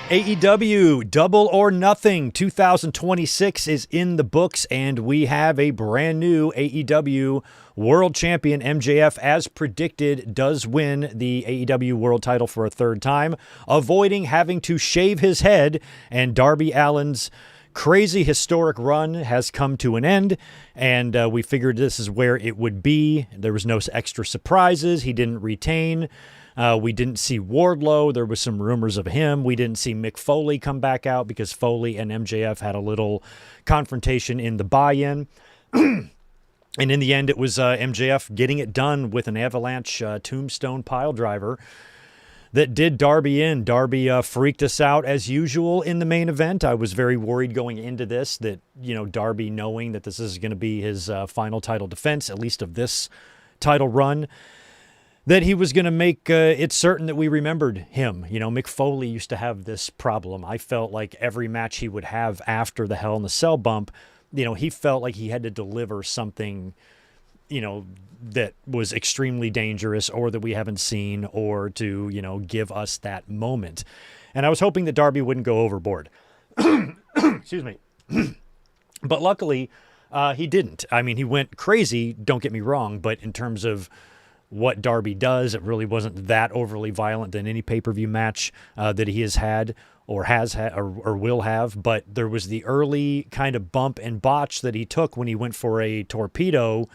AEW Double or Nothing 2026 is in the books, and we have a brand new AEW World Champion. MJF, as predicted, does win the AEW World title for a third time, avoiding having to shave his head, and Darby Allin's crazy historic run has come to an end, and we figured this is where it would be. There was no extra surprises. He didn't retain. We didn't see Wardlow. There was some rumors of him. We didn't see Mick Foley come back out because Foley and MJF had a little confrontation in the buy-in. And in the end, it was MJF getting it done with an avalanche tombstone pile driver that did Darby in. Darby freaked us out as usual in the main event. I was very worried going into this that, Darby, knowing that this is going to be his final title defense, at least of this title run, that he was going to make it certain that we remembered him. Mick Foley used to have this problem. I felt like every match he would have after the Hell in the Cell bump, he felt like he had to deliver something, that was extremely dangerous or that we haven't seen, or to, give us that moment. And I was hoping that Darby wouldn't go overboard. Excuse me. But luckily, he didn't. I mean, he went crazy, don't get me wrong, but in terms of what Darby does, it really wasn't that overly violent than any pay-per-view match that he has had or will have. But there was the early kind of bump and botch that he took when he went for a torpedo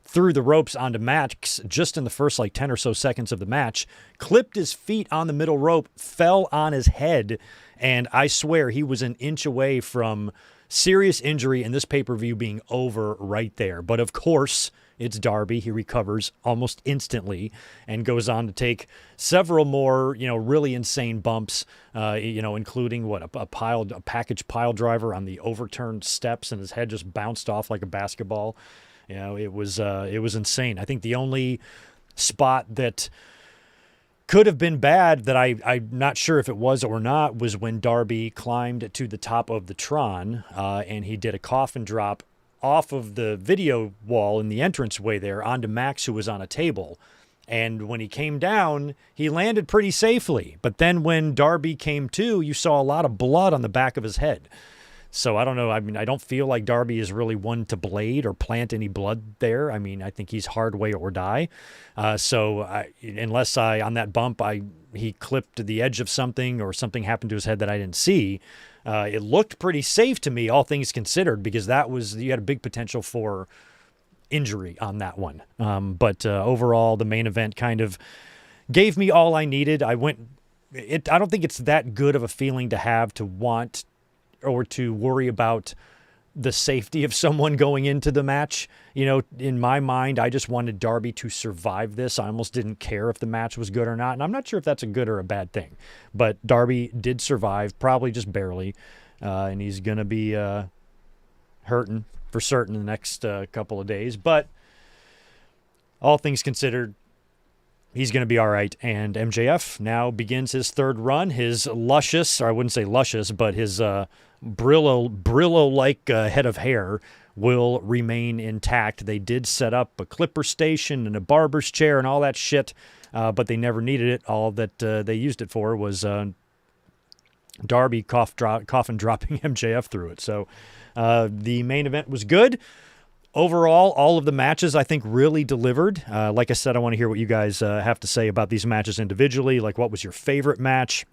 through the ropes onto Max just in the first 10 or so seconds of the match, clipped his feet on the middle rope, fell on his head, and I swear he was an inch away from serious injury and this pay-per-view being over right there. But of course, it's Darby. He recovers almost instantly and goes on to take several more, really insane bumps, including a package pile driver on the overturned steps, and his head just bounced off like a basketball. It was insane. I think the only spot that could have been bad that I'm not sure if it was or not was when Darby climbed to the top of the Tron and he did a coffin drop off of the video wall in the entranceway there onto Max, who was on a table. And when he came down, he landed pretty safely. But then when Darby came to, you saw a lot of blood on the back of his head. So I don't know. I mean, I don't feel like Darby is really one to blade or plant any blood there. I mean, I think he's hard way or die. Unless on that bump, he clipped the edge of something or something happened to his head that I didn't see. It looked pretty safe to me, all things considered, because you had a big potential for injury on that one. But overall, the main event kind of gave me all I needed. I don't think it's that good of a feeling to have to want or to worry about the safety of someone going into the match. In my mind, I just wanted Darby to survive this. I almost didn't care if the match was good or not. And I'm not sure if that's a good or a bad thing. But Darby did survive, probably just barely. And he's going to be hurting for certain in the next couple of days. But all things considered, he's going to be all right. And MJF now begins his third run. His luscious, or I wouldn't say luscious, but his Brillo-like head of hair will remain intact. They did set up a clipper station and a barber's chair and all that shit, but they never needed it. All that they used it for was Darby coffin dropping MJF through it. So the main event was good. Overall, all of the matches, I think, really delivered. Like I said, I want to hear what you guys have to say about these matches individually. Like, what was your favorite match?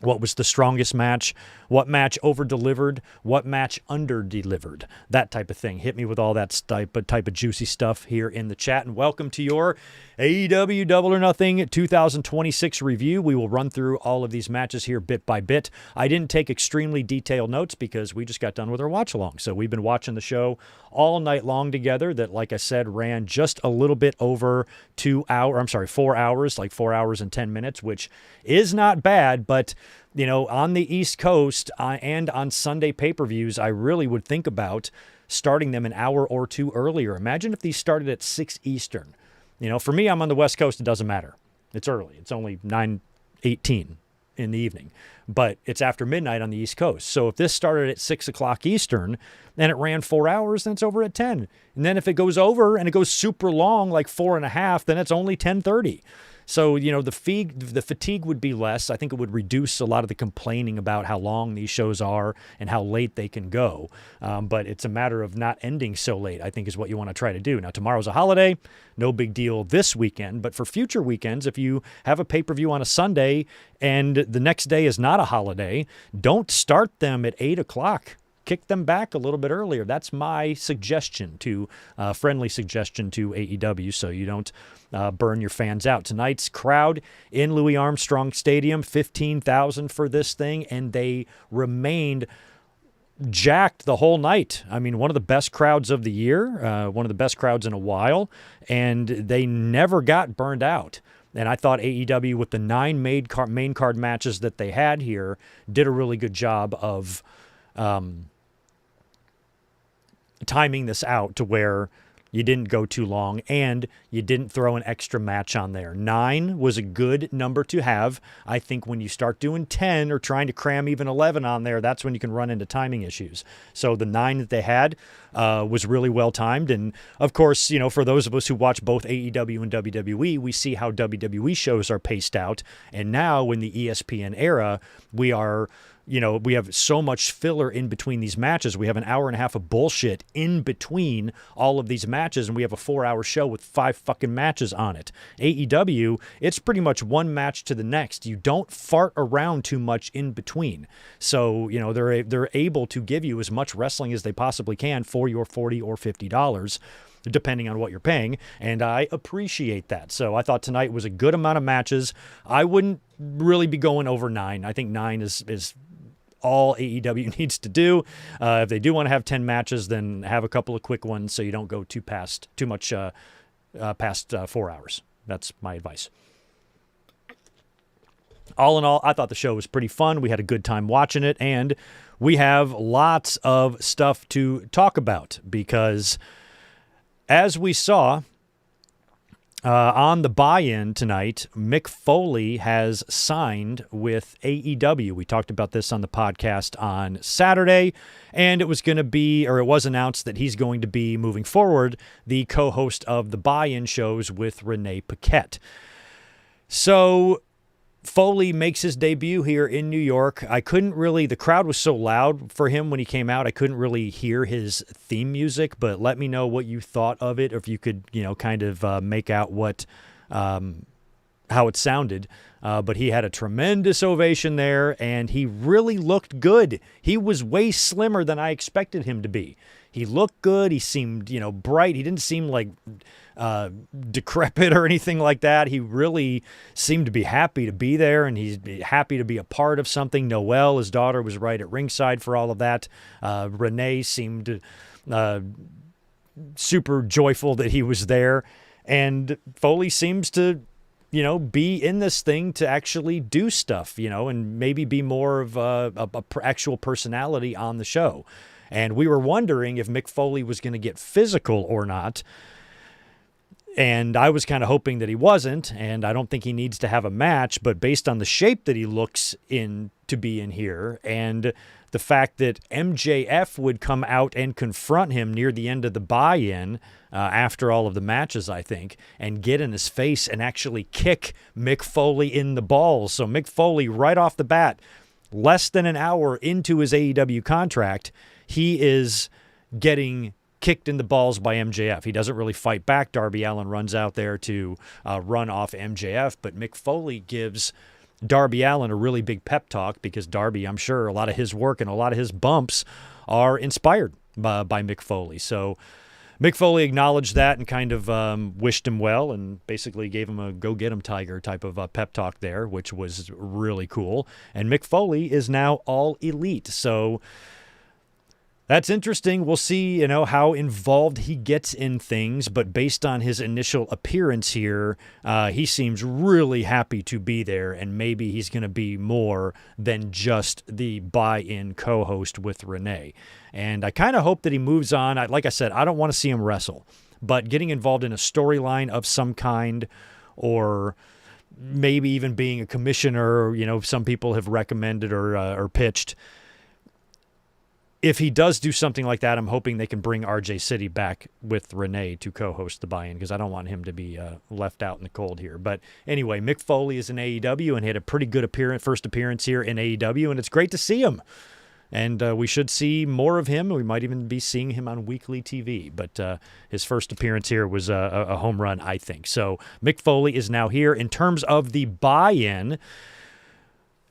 What was the strongest match? What match over-delivered? What match under-delivered? That type of thing. Hit me with all that type of juicy stuff here in the chat. And welcome to your AEW Double or Nothing 2026 review. We will run through all of these matches here bit by bit. I didn't take extremely detailed notes because we just got done with our watch-along. So we've been watching the show all night long together that, like I said, ran just a little bit over 4 hours, like 4 hours and 10 minutes, which is not bad, but on the East Coast and on Sunday pay-per-views, I really would think about starting them an hour or two earlier. Imagine if these started at 6 Eastern. For me, I'm on the West Coast. It doesn't matter. It's early. It's only 9:18 in the evening. But it's after midnight on the East Coast. So if this started at 6 o'clock Eastern and it ran 4 hours, then it's over at 10. And then if it goes over and it goes super long, like 4.5, then it's only 10:30. So, the fatigue would be less. I think it would reduce a lot of the complaining about how long these shows are and how late they can go. But it's a matter of not ending so late, I think, is what you want to try to do. Now, tomorrow's a holiday. No big deal this weekend. But for future weekends, if you have a pay-per-view on a Sunday and the next day is not a holiday, don't start them at 8 o'clock. Kick them back a little bit earlier. That's my suggestion friendly suggestion to AEW, so you don't burn your fans out. Tonight's crowd in Louis Armstrong Stadium, 15,000 for this thing, and they remained jacked the whole night. I mean, one of the best crowds of the year, one of the best crowds in a while, and they never got burned out. And I thought AEW, with the 9 main card matches that they had here, did a really good job of timing this out to where you didn't go too long and you didn't throw an extra match on there. 9 was a good number to have. I think when you start doing 10 or trying to cram even 11 on there, that's when you can run into timing issues. So the 9 that they had was really well timed. And of course, for those of us who watch both AEW and WWE, we see how WWE shows are paced out. And now in the ESPN era, we have so much filler in between these matches. We have an hour and a half of bullshit in between all of these matches, and we have a 4-hour show with 5 fucking matches on it. AEW, it's pretty much one match to the next. You don't fart around too much in between. So, they're able to give you as much wrestling as they possibly can for your $40 or $50. Depending on what you're paying, and I appreciate that. So I thought tonight was a good amount of matches. I wouldn't really be going over 9. I think 9 is all AEW needs to do. If they do want to have 10 matches, then have a couple of quick ones so you don't go too much past 4 hours. That's my advice. All in all, I thought the show was pretty fun. We had a good time watching it, and we have lots of stuff to talk about because, as we saw on the buy-in tonight, Mick Foley has signed with AEW. We talked about this on the podcast on Saturday, and it was announced that he's going to be, moving forward, the co-host of the buy-in shows with Renee Paquette. So Foley makes his debut here in New York. The crowd was so loud for him when he came out, I couldn't really hear his theme music, but let me know what you thought of it, or if you could, kind of make out how it sounded. But he had a tremendous ovation there, and he really looked good. He was way slimmer than I expected him to be. He looked good. He seemed, bright. He didn't seem like decrepit or anything like that. He really seemed to be happy to be there, and he's happy to be a part of something. Noelle, his daughter, was right at ringside for all of that. Renee seemed super joyful that he was there, and Foley seems to be in this thing to actually do stuff, and maybe be more of a actual personality on the show. And we were wondering if Mick Foley was going to get physical or not. And I was kind of hoping that he wasn't, and I don't think he needs to have a match, but based on the shape that he looks in to be in here, and the fact that MJF would come out and confront him near the end of the buy-in, after all of the matches, I think, and get in his face and actually kick Mick Foley in the balls. So Mick Foley, right off the bat, less than an hour into his AEW contract, he is getting kicked in the balls by MJF. He doesn't really fight back. Darby Allin runs out there to run off MJF, but Mick Foley gives Darby Allin a really big pep talk because Darby, I'm sure, a lot of his work and a lot of his bumps are inspired by Mick Foley. So Mick Foley acknowledged that and kind of wished him well and basically gave him a go get him Tiger type of pep talk there, which was really cool. And Mick Foley is now all elite. So that's interesting. We'll see, how involved he gets in things, but based on his initial appearance here, he seems really happy to be there, and maybe he's going to be more than just the buy-in co-host with Renee. And I kind of hope that he moves on. Like I said, I don't want to see him wrestle, but getting involved in a storyline of some kind, or maybe even being a commissioner, some people have recommended or pitched. if he does do something like that, I'm hoping they can bring RJ City back with Renee to co-host the buy-in, because I don't want him to be left out in the cold here. But anyway, Mick Foley is in AEW and had a pretty good first appearance here in AEW, and it's great to see him. And we should see more of him. We might even be seeing him on weekly TV. But his first appearance here was a home run, I think. So Mick Foley is now here. In terms of the buy-in,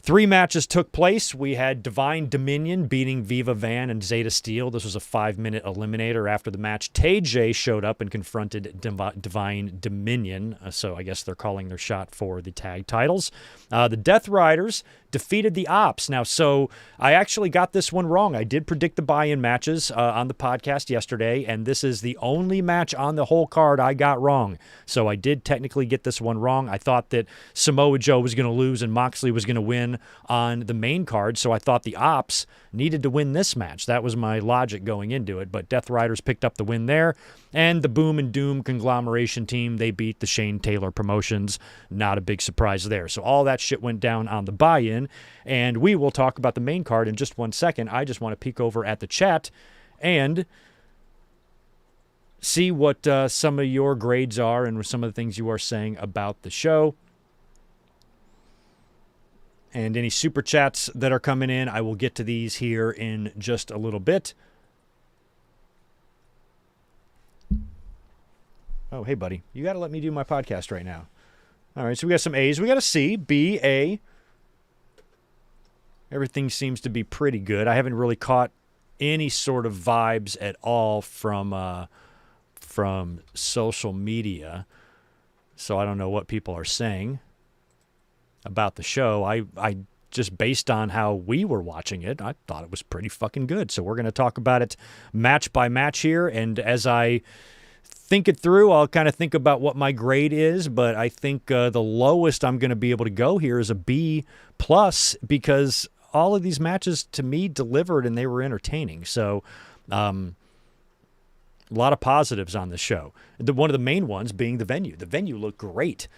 3 matches took place. We had Divine Dominion beating Viva Van and Zeta Steel. This was a 5-minute eliminator. After the match, TJ showed up and confronted Divine Dominion. So I guess they're calling their shot for the tag titles. The Death Riders defeated the Ops. Now, so I actually got this one wrong. I did predict the buy-in matches on the podcast yesterday, and this is the only match on the whole card I got wrong. So I did technically get this one wrong. I thought that Samoa Joe was going to lose and Moxley was going to win on the main card, so I thought the Ops needed to win this match. That was my logic going into it, but Death Riders picked up the win there, and the Boom and Doom conglomeration team, they beat the Shane Taylor Promotions. Not a big surprise there. So all that shit went down on the buy-in, and we will talk about the main card in just 1 second. I just want to peek over at the chat and see what some of your grades are and some of the things you are saying about the show. And any super chats that are coming in, I will get to these here in just a little bit. Oh, hey, buddy. You got to let me do my podcast right now. All right, so we got some A's. We got a C, B, A. Everything seems to be pretty good. I haven't really caught any sort of vibes at all from social media, so I don't know what people are saying about the show. I just based on how we were watching it, I thought it was pretty fucking good. So we're going to talk about it match by match here, and as I think it through, I'll kind of think about what my grade is, but I think the lowest I'm going to be able to go here is a B+, because all of these matches to me delivered and they were entertaining. So a lot of positives on this show. One of the main ones being the venue. The venue looked great.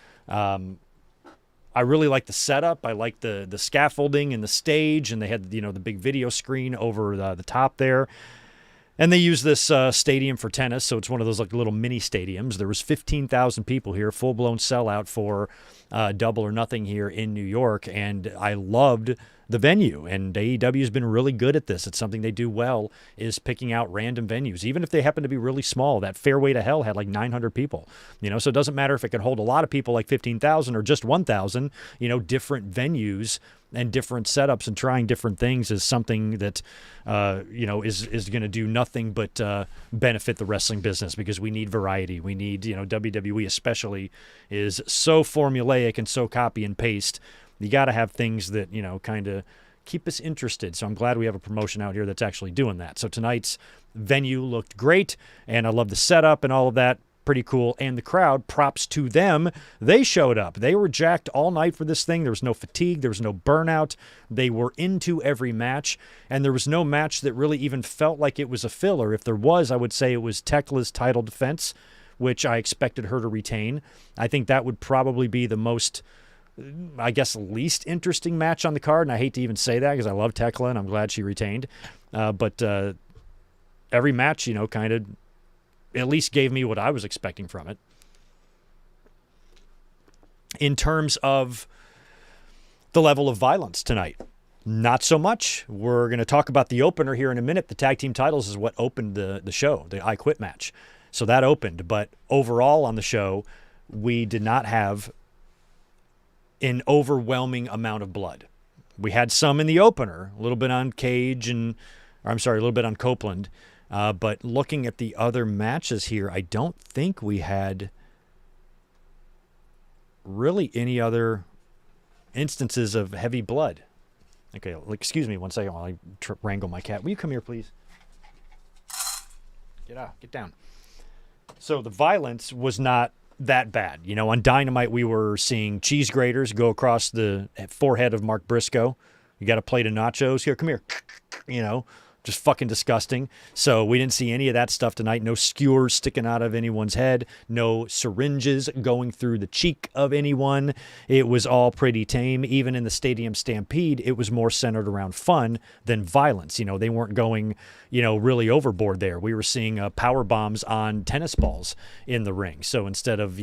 I really like the setup. I like the scaffolding and the stage, and they had, the big video screen over the top there. And they use this stadium for tennis, so it's one of those like little mini stadiums. There was 15,000 people here, full-blown sellout for Double or Nothing here in New York, and I loved the venue. And AEW has been really good at this. It's something they do well, is picking out random venues, even if they happen to be really small. That Fairway to Hell had like 900 people, so it doesn't matter if it can hold a lot of people like 15,000 or just 1,000. Different venues and different setups and trying different things is something that, is going to do nothing but benefit the wrestling business, because we need variety. We need, WWE especially is so formulaic and so copy and paste. You got to have things that, kind of keep us interested. So I'm glad we have a promotion out here that's actually doing that. So tonight's venue looked great, and I love the setup and all of that. Pretty cool. And the crowd, props to them. They showed up. They were jacked all night for this thing. There was no fatigue. There was no burnout. They were into every match. And there was no match that really even felt like it was a filler. If there was, I would say it was Tekla's title defense, which I expected her to retain. I think that would probably be the most, I guess, least interesting match on the card. And I hate to even say that because I love Tekla and I'm glad she retained. But every match, kind of at least gave me what I was expecting from it. In terms of the level of violence tonight, not so much. We're going to talk about the opener here in a minute. The tag team titles is what opened the show, the I Quit match. So that opened. But overall on the show, we did not have an overwhelming amount of blood. We had some in the opener, a little bit on Cage a little bit on Copeland. But looking at the other matches here, I don't think we had really any other instances of heavy blood. Okay, excuse me 1 second while I wrangle my cat. Will you come here, please? Get down. So the violence was not that bad. On Dynamite, we were seeing cheese graters go across the forehead of Mark Briscoe. You got a plate of nachos. Here, come here. just fucking disgusting. So we didn't see any of that stuff tonight. No skewers sticking out of anyone's head. No syringes going through the cheek of anyone. It was all pretty tame. Even in the Stadium Stampede, it was more centered around fun than violence. You know, they weren't going, really overboard there. We were seeing power bombs on tennis balls in the ring. So instead of,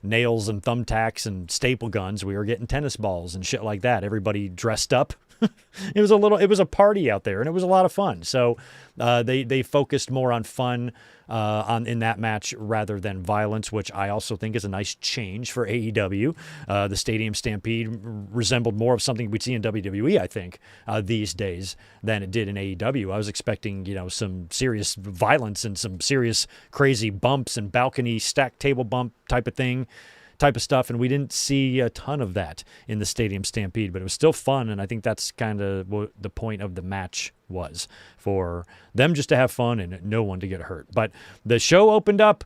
nails and thumbtacks and staple guns, we were getting tennis balls and shit like that. Everybody dressed up. It was a party out there, and it was a lot of fun. So they focused more on fun in that match rather than violence, which I also think is a nice change for AEW. The Stadium Stampede resembled more of something we'd see in WWE, I think, these days than it did in AEW. I was expecting, some serious violence and some serious crazy bumps and balcony stack table bump type of stuff, and we didn't see a ton of that in the Stadium Stampede, but it was still fun, and I think that's kind of what the point of the match was, for them just to have fun and no one to get hurt. But the show opened up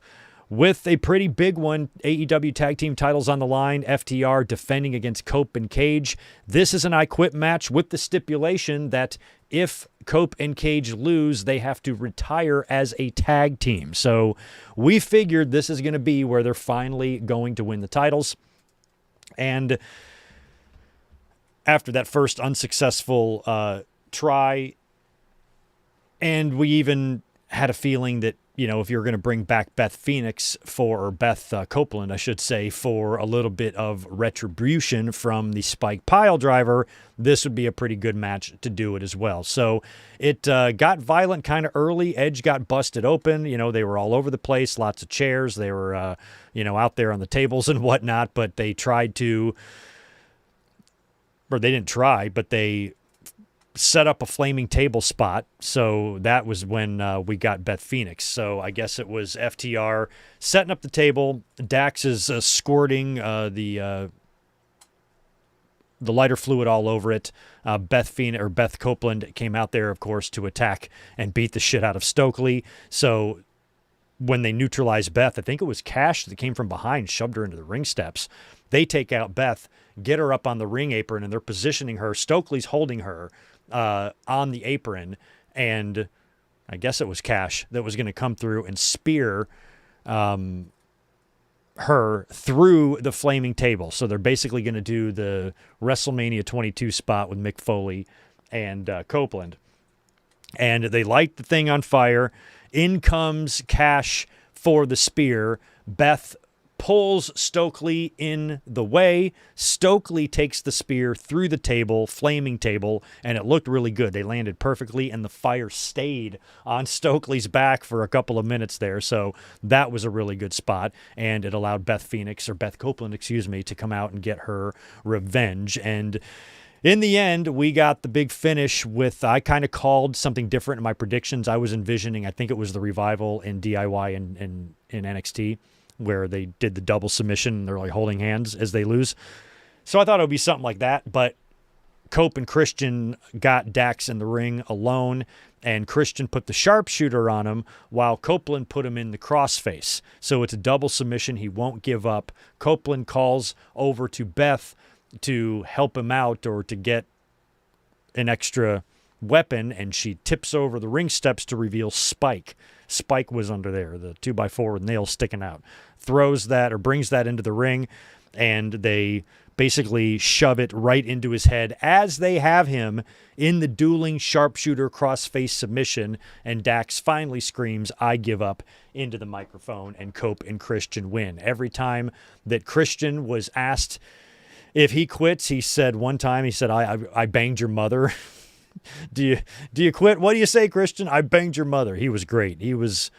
with a pretty big one. AEW Tag Team titles on the line, FTR defending against Cope and Cage. This is an I Quit match with the stipulation that if Cope and Cage lose, they have to retire as a tag team. So we figured this is going to be where they're finally going to win the titles. And after that first unsuccessful try, and we even had a feeling that, if you're going to bring back Beth Copeland, I should say, for a little bit of retribution from the Spike Pile Driver, this would be a pretty good match to do it as well. So it got violent kind of early. Edge got busted open. They were all over the place, lots of chairs. They were, out there on the tables and whatnot, but they tried to, or they didn't try, but they set up a flaming table spot. So that was when we got Beth Phoenix. So I guess it was FTR setting up the table. Dax is squirting the lighter fluid all over it. Beth Copeland came out there, of course, to attack and beat the shit out of Stokely. So when they neutralized Beth, I think it was Cash that came from behind, shoved her into the ring steps. They take out Beth, get her up on the ring apron, and they're positioning her. Stokely's holding her on the apron, and I guess it was Cash that was going to come through and spear her through the flaming table. So they're basically going to do the WrestleMania 22 spot with Mick Foley and Copeland. And they light the thing on fire. In comes Cash for the spear. Beth pulls Stokely in the way. Stokely takes the spear through the table, flaming table, and it looked really good. They landed perfectly, and the fire stayed on Stokely's back for a couple of minutes there. So that was a really good spot, and it allowed Beth Copeland, to come out and get her revenge. And in the end, we got the big finish with, I kind of called something different in my predictions. I was envisioning, I think it was the Revival in DIY in NXT, where they did the double submission and they're like holding hands as they lose. So I thought it would be something like that, but Cope and Christian got Dax in the ring alone, and Christian put the sharpshooter on him while Copeland put him in the crossface. So it's a double submission. He won't give up. Copeland calls over to Beth to help him out or to get an extra weapon, and she tips over the ring steps to reveal Spike. Spike was under there, the 2x4 with nails sticking out. Throws that or brings that into the ring, and they basically shove it right into his head as they have him in the dueling sharpshooter crossface submission, and Dax finally screams, "I give up," into the microphone, and Cope and Christian win. Every time that Christian was asked if he quits, he said one time, I banged your mother. Do you quit? What do you say, Christian? I banged your mother. He was great. He was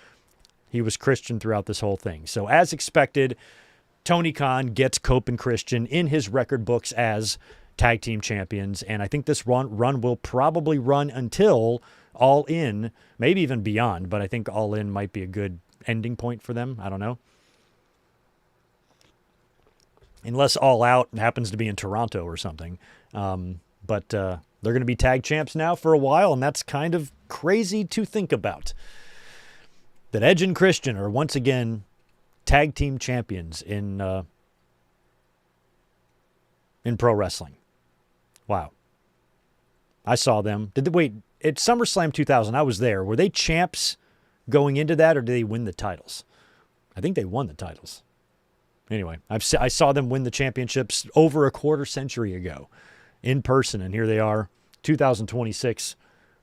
Christian throughout this whole thing. So as expected, Tony Khan gets Cope and Christian in his record books as tag team champions, and I think this run will probably run until All In, maybe even beyond, but I think All In might be a good ending point for them. I don't know. Unless All Out happens to be in Toronto or something. But they're going to be tag champs now for a while, and that's kind of crazy to think about. That Edge and Christian are once again tag team champions in pro wrestling. Wow. I saw them. at SummerSlam 2000, I was there. Were they champs going into that, or did they win the titles? I think they won the titles. Anyway, I saw them win the championships over a quarter century ago in person, and here they are, 2026,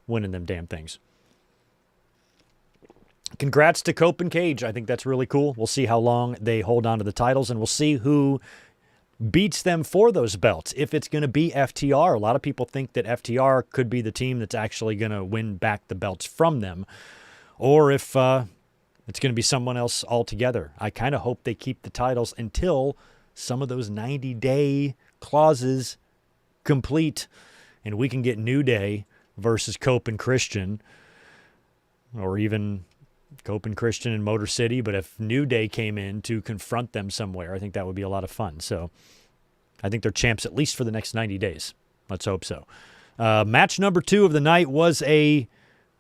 winning them damn things. Congrats to Cope and Cage. I think that's really cool. We'll see how long they hold on to the titles, and we'll see who beats them for those belts. If it's going to be FTR, a lot of people think that FTR could be the team that's actually going to win back the belts from them, or if it's going to be someone else altogether. I kind of hope they keep the titles until some of those 90-day clauses complete, and we can get New Day versus Cope and Christian, or even Cope and Christian in Motor City. But if New Day came in to confront them somewhere, I think that would be a lot of fun. So I think they're champs at least for the next 90 days. Let's hope so. Match number 2 of the night was a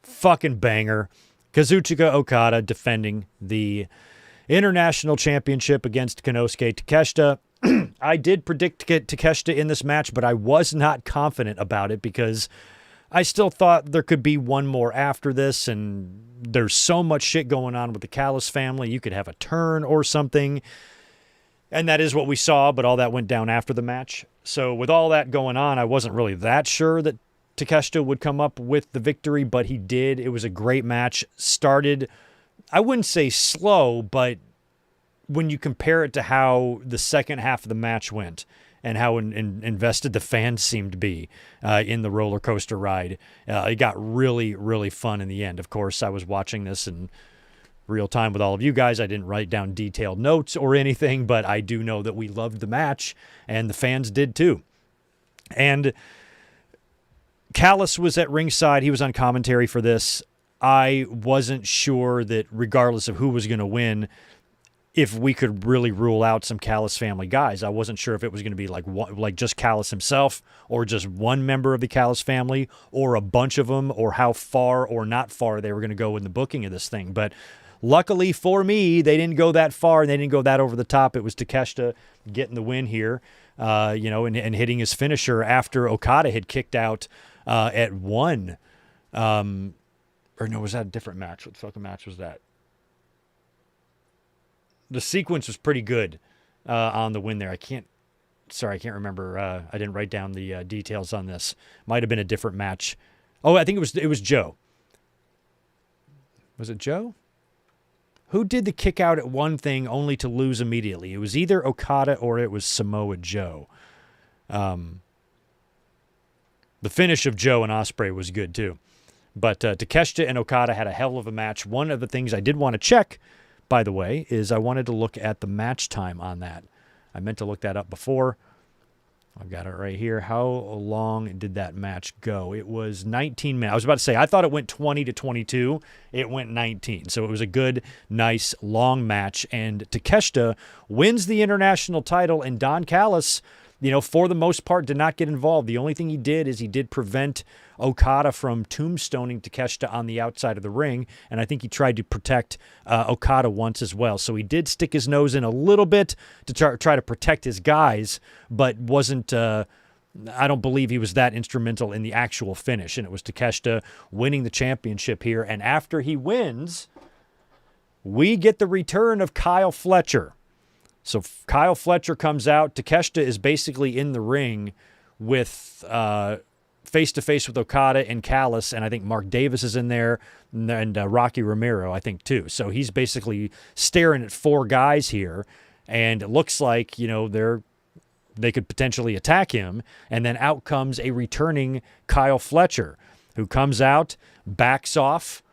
fucking banger. Kazuchika Okada defending the International Championship against Konosuke Takeshita. I did predict Takeshita in this match, but I was not confident about it because I still thought there could be one more after this, and there's so much shit going on with the Callis family. You could have a turn or something, and that is what we saw, but all that went down after the match. So with all that going on, I wasn't really that sure that Takeshita would come up with the victory, but he did. It was a great match. Started, I wouldn't say slow, but when you compare it to how the second half of the match went and how invested the fans seemed to be in the roller coaster ride, it got really, really fun in the end. Of course, I was watching this in real time with all of you guys. I didn't write down detailed notes or anything, but I do know that we loved the match, and the fans did too. And Callis was at ringside. He was on commentary for this. I wasn't sure that regardless of who was going to win, if we could really rule out some Callis family guys. I wasn't sure if it was going to be like just Callis himself, or just one member of the Callis family, or a bunch of them, or how far or not far they were going to go in the booking of this thing. But luckily for me, they didn't go that far, and they didn't go that over the top. It was Takeshita getting the win here, and hitting his finisher after Okada had kicked out at 1. Or no, was that a different match? What fucking match was that? The sequence was pretty good on the win there. I can't remember. I didn't write down the details on this. Might have been a different match. Oh, I think it was Joe. Was it Joe? Who did the kick out at 1 thing only to lose immediately? It was either Okada or it was Samoa Joe. The finish of Joe and Osprey was good too. But Takeshita and Okada had a hell of a match. One of the things I did want to check, by the way, is I wanted to look at the match time on that. I meant to look that up before. I've got it right here. How long did that match go? It was 19 minutes. I was about to say, I thought it went 20 to 22. It went 19. So it was a good, nice, long match. And Takeshita wins the international title, and Don Callis, for the most part, did not get involved. The only thing he did is he did prevent Okada from tombstoning Takeshita on the outside of the ring, and I think he tried to protect Okada once as well. So he did stick his nose in a little bit to try to protect his guys, but wasn't... I don't believe he was that instrumental in the actual finish, and it was Takeshita winning the championship here. And after he wins, we get the return of Kyle Fletcher. So Kyle Fletcher comes out. Takeshita is basically in the ring with face-to-face with Okada and Callis, and I think Mark Davis is in there, and Rocky Romero, I think, too. So he's basically staring at 4 guys here, and it looks like, they could potentially attack him, and then out comes a returning Kyle Fletcher, who comes out, backs off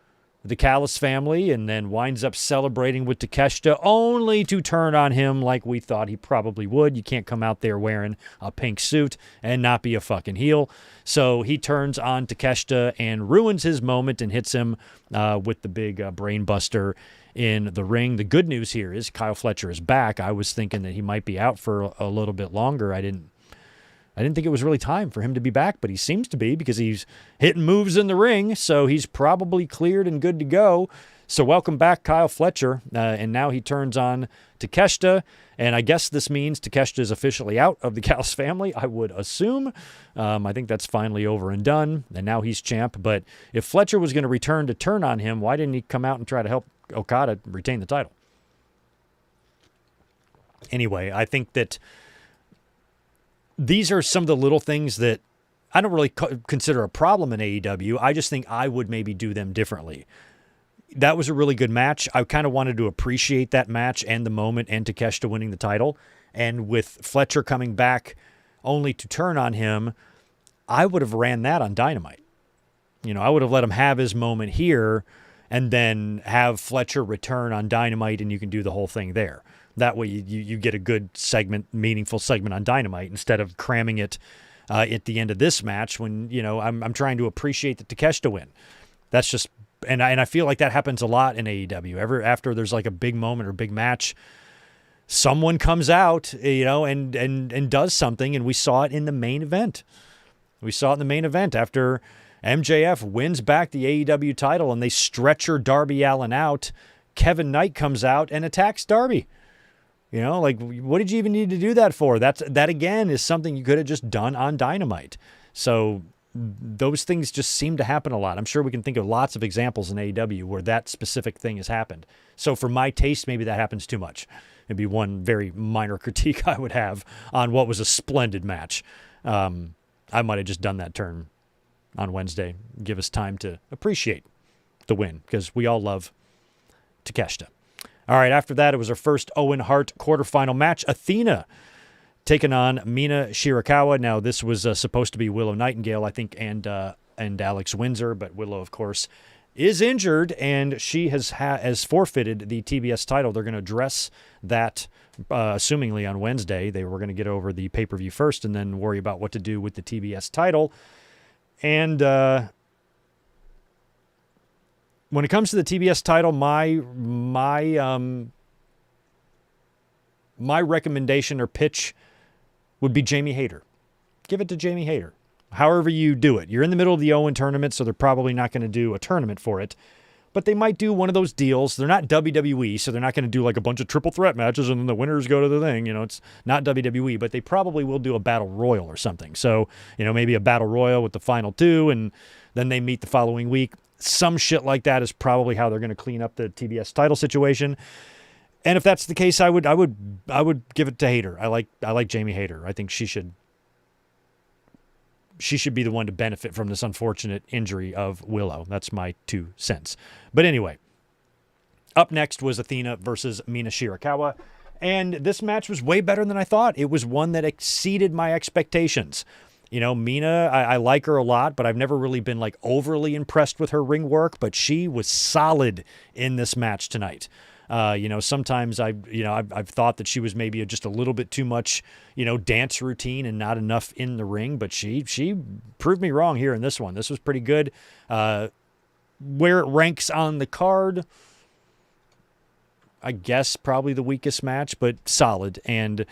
the Callis family, and then winds up celebrating with Takeshita, only to turn on him like we thought he probably would. You can't come out there wearing a pink suit and not be a fucking heel. So he turns on Takeshita and ruins his moment and hits him with the big brain buster in the ring. The good news here is Kyle Fletcher is back. I was thinking that he might be out for a little bit longer. I didn't think it was really time for him to be back, but he seems to be, because he's hitting moves in the ring, so he's probably cleared and good to go. So welcome back, Kyle Fletcher, and now he turns on Takeshita, And I guess this means Takeshita is officially out of the Callis family, I would assume. I think that's finally over and done, and now he's champ. But if Fletcher was going to return to turn on him, why didn't he come out and try to help Okada retain the title? Anyway, I think that these are some of the little things that I don't really consider a problem in AEW. I just think I would maybe do them differently. That was a really good match. I kind of wanted to appreciate that match and the moment and Takeshita winning the title. And with Fletcher coming back only to turn on him, I would have ran that on Dynamite. I would have let him have his moment here and then have Fletcher return on Dynamite, and you can do the whole thing there. That way you get a good segment, meaningful segment on Dynamite instead of cramming it at the end of this match when, I'm trying to appreciate the Takeshita win. That's just... And I feel like that happens a lot in AEW. After there's like a big moment or big match, someone comes out, and does something, and we saw it in the main event. We saw it in the main event after MJF wins back the AEW title and they stretcher Darby Allin out. Kevin Knight comes out and attacks Darby. What did you even need to do that for? That again is something you could have just done on Dynamite. So those things just seem to happen a lot. I'm sure we can think of lots of examples in AEW where that specific thing has happened. So for my taste, maybe that happens too much. It'd be one very minor critique I would have on what was a splendid match. I might have just done that turn on Wednesday. Give us time to appreciate the win because we all love Takeshita. All right, after that, it was our first Owen Hart quarterfinal match. Athena taking on Mina Shirakawa. Now, this was supposed to be Willow Nightingale, I think, and Alex Windsor, but Willow, of course, is injured, and she has forfeited the TBS title. They're going to address that, assumingly, on Wednesday. They were going to get over the pay-per-view first and then worry about what to do with the TBS title. And when it comes to the TBS title, my recommendation or pitch would be Jamie Hayter. Give it to Jamie Hayter. However you do it. You're in the middle of the Owen tournament, so they're probably not going to do a tournament for it. But they might do one of those deals. They're not WWE, so they're not going to do like a bunch of triple threat matches and then the winners go to the thing. It's not WWE, but they probably will do a battle royal or something. So, maybe a battle royal with the final two, and then they meet the following week. Some shit like that is probably how they're going to clean up the TBS title situation. And if that's the case, I would give it to Hayter. I like Jamie Hayter. I think she should be the one to benefit from this unfortunate injury of Willow. That's my 2 cents. But anyway, up next was Athena versus Mina Shirakawa. And this match was way better than I thought. It was one that exceeded my expectations. Mina, I like her a lot, but I've never really been like overly impressed with her ring work, but she was solid in this match tonight. Sometimes I've thought that she was maybe just a little bit too much, dance routine and not enough in the ring, but she proved me wrong here in this one. This was pretty good. Where it ranks on the card, I guess probably the weakest match, but solid. And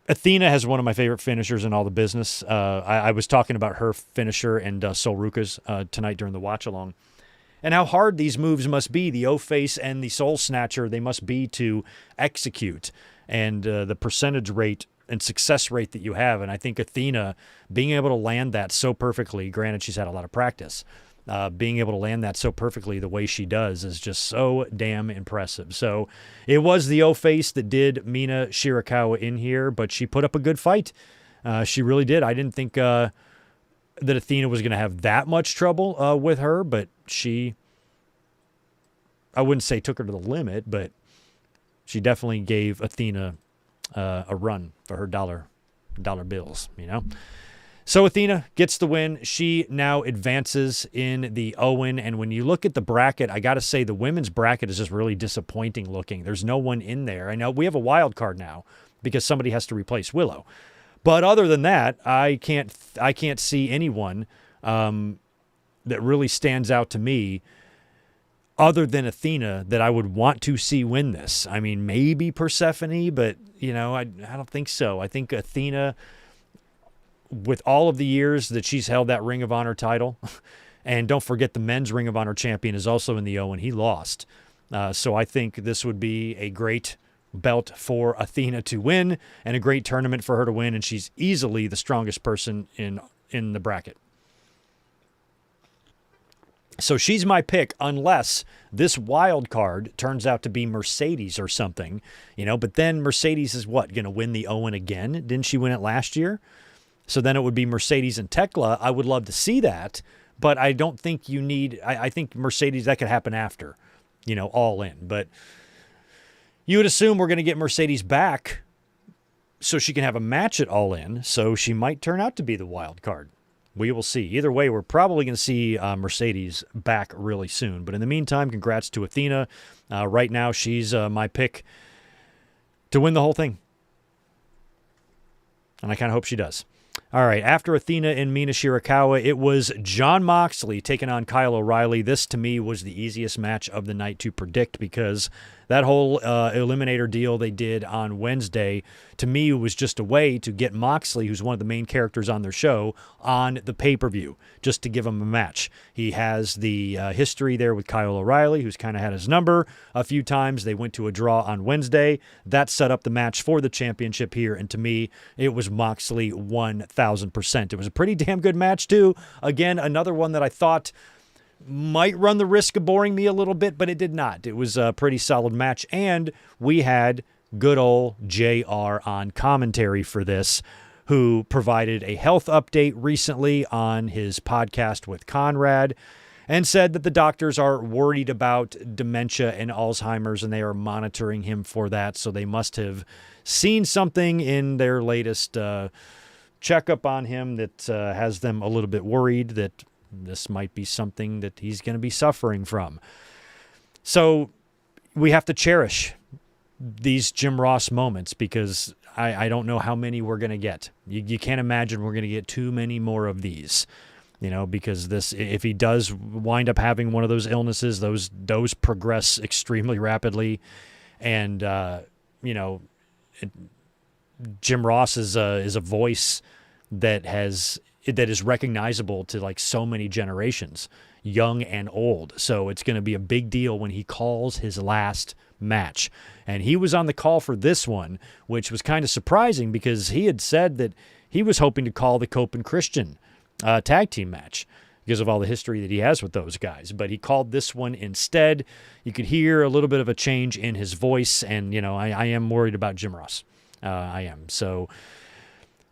Athena has one of my favorite finishers in all the business. I was talking about her finisher and Sol Ruka's tonight during the watch along. And how hard these moves must be, the O-Face and the Soul Snatcher, they must be to execute. And the percentage rate and success rate that you have. And I think Athena, being able to land that so perfectly, granted she's had a lot of practice, being able to land that so perfectly the way she does is just so damn impressive. So it was the O-Face that did Mina Shirakawa in here, but she put up a good fight. She really did. I didn't think that Athena was going to have that much trouble with her, but I wouldn't say took her to the limit, but she definitely gave Athena a run for her dollar bills, So Athena gets the win. She now advances in the Owen, and when you look at the bracket, I got to say the women's bracket is just really disappointing looking. There's no one in there. I know we have a wild card now because somebody has to replace Willow. But other than that, I can't see anyone that really stands out to me other than Athena that I would want to see win this. I mean, maybe Persephone, but, I don't think so. I think Athena, with all of the years that she's held that Ring of Honor title, and don't forget the men's Ring of Honor champion is also in the Owen. He lost. So I think this would be a great belt for Athena to win, and a great tournament for her to win, and she's easily the strongest person in the bracket. So she's my pick, unless this wild card turns out to be Mercedes or something, but then Mercedes is what, going to win the Owen again? Didn't she win it last year? So then it would be Mercedes and Tekla. I would love to see that, but I don't think you need, I think Mercedes, that could happen after, All In. But you would assume we're going to get Mercedes back so she can have a match at All In, so she might turn out to be the wild card. We will see. Either way, we're probably going to see Mercedes back really soon. But in the meantime, congrats to Athena. Right now, she's my pick to win the whole thing. And I kind of hope she does. All right, after Athena and Mina Shirakawa, it was Jon Moxley taking on Kyle O'Reilly. This, to me, was the easiest match of the night to predict because that whole Eliminator deal they did on Wednesday, to me, was just a way to get Moxley, who's one of the main characters on their show, on the pay-per-view, just to give him a match. He has the history there with Kyle O'Reilly, who's kind of had his number a few times. They went to a draw on Wednesday. That set up the match for the championship here, and to me, it was Moxley 1,000%. It was a pretty damn good match, too. Again, another one that I thought might run the risk of boring me a little bit, but it did not. It was a pretty solid match, and we had good old JR on commentary for this, who provided a health update recently on his podcast with Conrad and said that the doctors are worried about dementia and Alzheimer's, and they are monitoring him for that, so they must have seen something in their latest checkup on him that has them a little bit worried that this might be something that he's going to be suffering from. So we have to cherish these Jim Ross moments because I don't know how many we're going to get. You can't imagine we're going to get too many more of these, because this, if he does wind up having one of those illnesses, those progress extremely rapidly. And, Jim Ross is a voice that is recognizable to like so many generations, young and old. So it's going to be a big deal when he calls his last match. And he was on the call for this one, which was kind of surprising because he had said that he was hoping to call the Cope and Christian tag team match because of all the history that he has with those guys. But he called this one instead. You could hear a little bit of a change in his voice. And, I am worried about Jim Ross. I am. So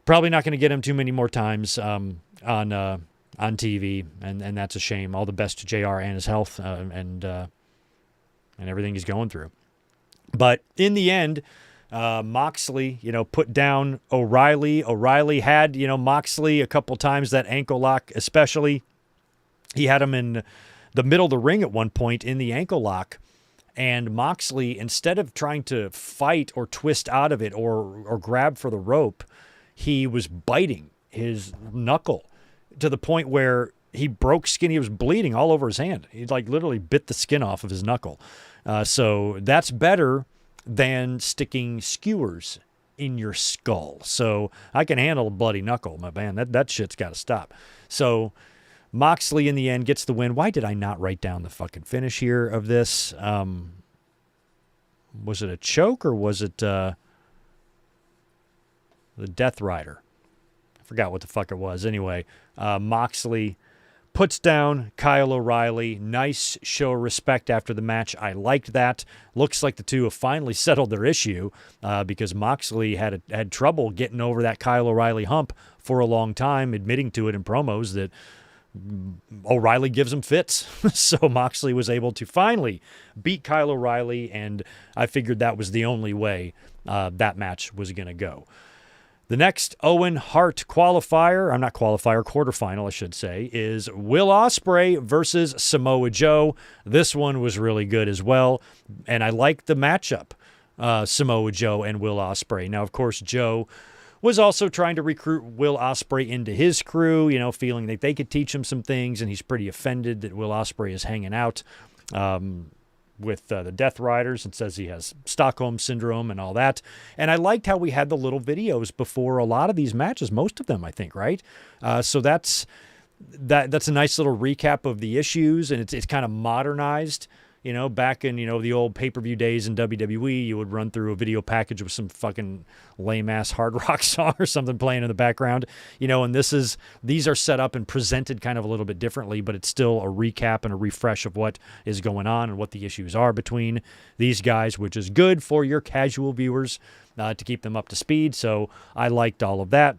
probably not going to get him too many more times on TV, and that's a shame. All the best to JR and his health and everything he's going through. But in the end, Moxley, put down O'Reilly. O'Reilly had, Moxley a couple times, that ankle lock especially. He had him in the middle of the ring at one point in the ankle lock. And Moxley, instead of trying to fight or twist out of it or grab for the rope, he was biting his knuckle to the point where he broke skin. He was bleeding all over his hand. He literally bit the skin off of his knuckle. So that's better than sticking skewers in your skull. So I can handle a bloody knuckle, my man. That shit's got to stop. So Moxley in the end gets the win. Why did I not write down the fucking finish here of this? Was it a choke or was it the Death Rider? I forgot what the fuck it was. Anyway, Moxley puts down Kyle O'Reilly. Nice show of respect after the match. I liked that. Looks like the two have finally settled their issue because Moxley had trouble getting over that Kyle O'Reilly hump for a long time, admitting to it in promos that O'Reilly gives him fits. So Moxley was able to finally beat Kyle O'Reilly, and I figured that was the only way that match was going to go. The next Owen Hart quarterfinal, I should say, is Will Osprey versus Samoa Joe. This one was really good as well, and I like the matchup, Samoa Joe and Will Osprey. Now, of course, Joe was also trying to recruit Will Osprey into his crew, feeling that they could teach him some things, and he's pretty offended that Will Osprey is hanging out with the Death Riders and says he has Stockholm Syndrome and all that. And I liked how we had the little videos before a lot of these matches, most of them, I think, right? So that's a nice little recap of the issues, and it's kind of modernized, Back in, the old pay-per-view days in WWE, you would run through a video package with some fucking lame-ass hard rock song or something playing in the background, and these are set up and presented kind of a little bit differently, but it's still a recap and a refresh of what is going on and what the issues are between these guys, which is good for your casual viewers to keep them up to speed. So I liked all of that.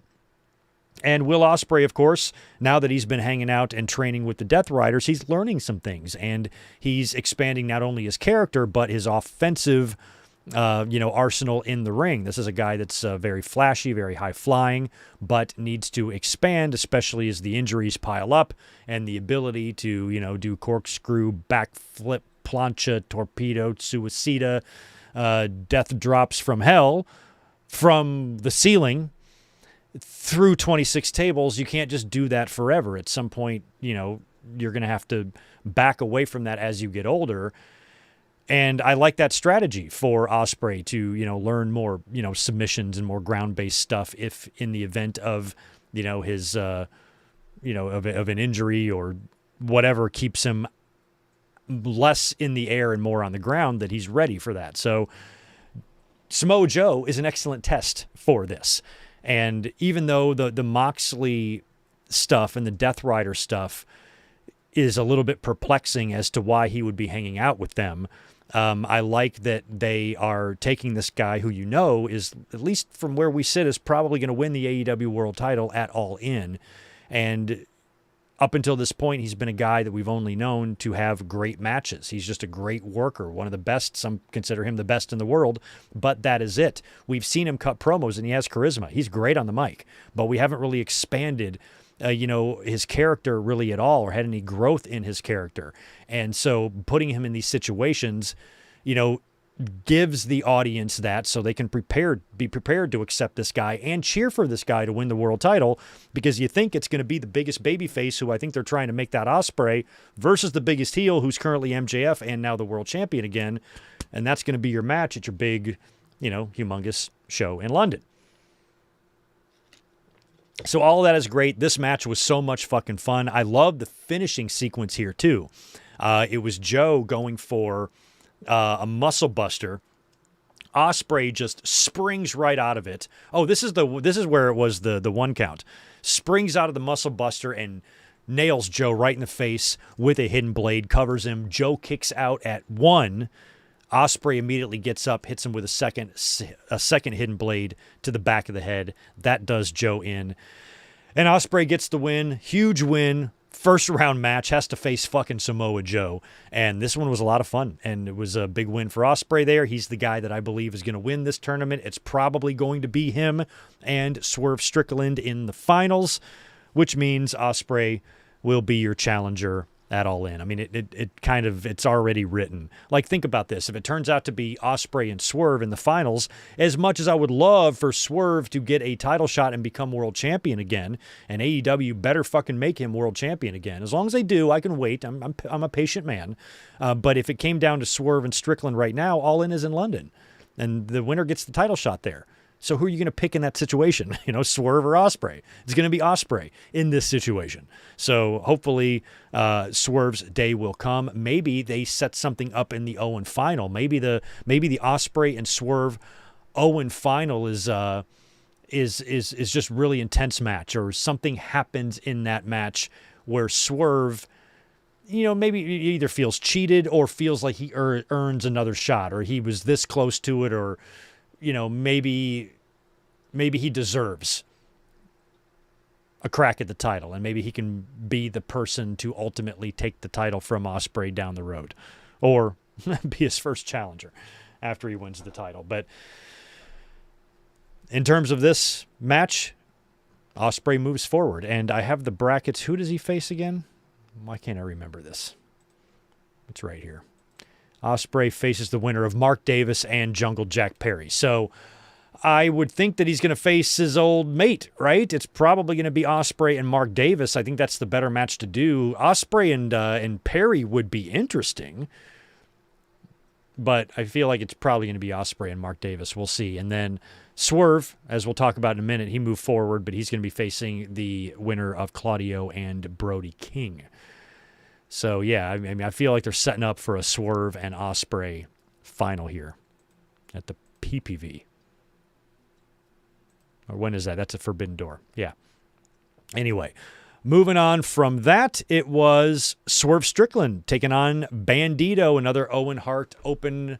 And Will Osprey, of course, now that he's been hanging out and training with the Death Riders, he's learning some things, and he's expanding not only his character, but his offensive, arsenal in the ring. This is a guy that's very flashy, very high-flying, but needs to expand, especially as the injuries pile up, and the ability to, do corkscrew, backflip, plancha, torpedo, suicida, death drops from hell, from the ceiling, through 26 tables. You can't just do that forever. At some point, you're going to have to back away from that as you get older. And I like that strategy for Osprey to, learn more, submissions and more ground-based stuff if in the event of, his, of an injury or whatever keeps him less in the air and more on the ground, that he's ready for that. So Samoa Joe is an excellent test for this. And even though the Moxley stuff and the Death Rider stuff is a little bit perplexing as to why he would be hanging out with them, I like that they are taking this guy who is, at least from where we sit, is probably going to win the AEW World title at All In. And up until this point, he's been a guy that we've only known to have great matches. He's just a great worker, one of the best. Some consider him the best in the world, but that is it. We've seen him cut promos, and he has charisma. He's great on the mic, but we haven't really expanded, his character really at all, or had any growth in his character. And so putting him in these situations, gives the audience that, so they can be prepared to accept this guy and cheer for this guy to win the world title, because you think it's going to be the biggest babyface, who I think they're trying to make that Osprey, versus the biggest heel, who's currently MJF and now the world champion again. And that's going to be your match at your big, humongous show in London. So all of that is great. This match was so much fucking fun. I love the finishing sequence here too. It was Joe going for a muscle buster. Osprey just springs right out of it. Oh, this is where it was the 1 count. Springs out of the muscle buster and nails Joe right in the face with a hidden blade, covers him. Joe kicks out at 1. Osprey immediately gets up, hits him with a second hidden blade to the back of the head. That does Joe in. And Osprey gets the win. Huge win. First round match, has to face fucking Samoa Joe. And this one was a lot of fun. And it was a big win for Osprey there. He's the guy that I believe is going to win this tournament. It's probably going to be him and Swerve Strickland in the finals, which means Osprey will be your challenger at All In. I mean, it's already written. Like, think about this. If it turns out to be Osprey and Swerve in the finals, as much as I would love for Swerve to get a title shot and become world champion again, and AEW better fucking make him world champion again. As long as they do, I can wait. I'm a patient man. But if it came down to Swerve and Strickland right now, All In is in London, and the winner gets the title shot there. So who are you going to pick in that situation? Swerve or Osprey? It's going to be Osprey in this situation. So hopefully Swerve's day will come. Maybe they set something up in the Owen final. Maybe the Osprey and Swerve Owen final is just really intense match, or something happens in that match where Swerve, maybe either feels cheated or feels like he earns another shot, or he was this close to it, or maybe he deserves a crack at the title, and maybe he can be the person to ultimately take the title from Osprey down the road, or be his first challenger after he wins the title. But in terms of this match, Osprey moves forward, and I have the brackets. Who does he face again? Why can't I remember this? It's right here. Osprey faces the winner of Mark Davis and Jungle Jack Perry. So I would think that he's going to face his old mate, right? It's probably going to be Osprey and Mark Davis. I think that's the better match to do. Osprey and Perry would be interesting, but I feel like it's probably going to be Osprey and Mark Davis. We'll see. And then Swerve, as we'll talk about in a minute, he moved forward, but he's going to be facing the winner of Claudio and Brody King. So, yeah, I mean, I feel like they're setting up for a Swerve and Osprey final here at the PPV. Or when is that? That's a Forbidden Door. Yeah. Anyway, moving on from that, it was Swerve Strickland taking on Bandito, another Owen Hart opening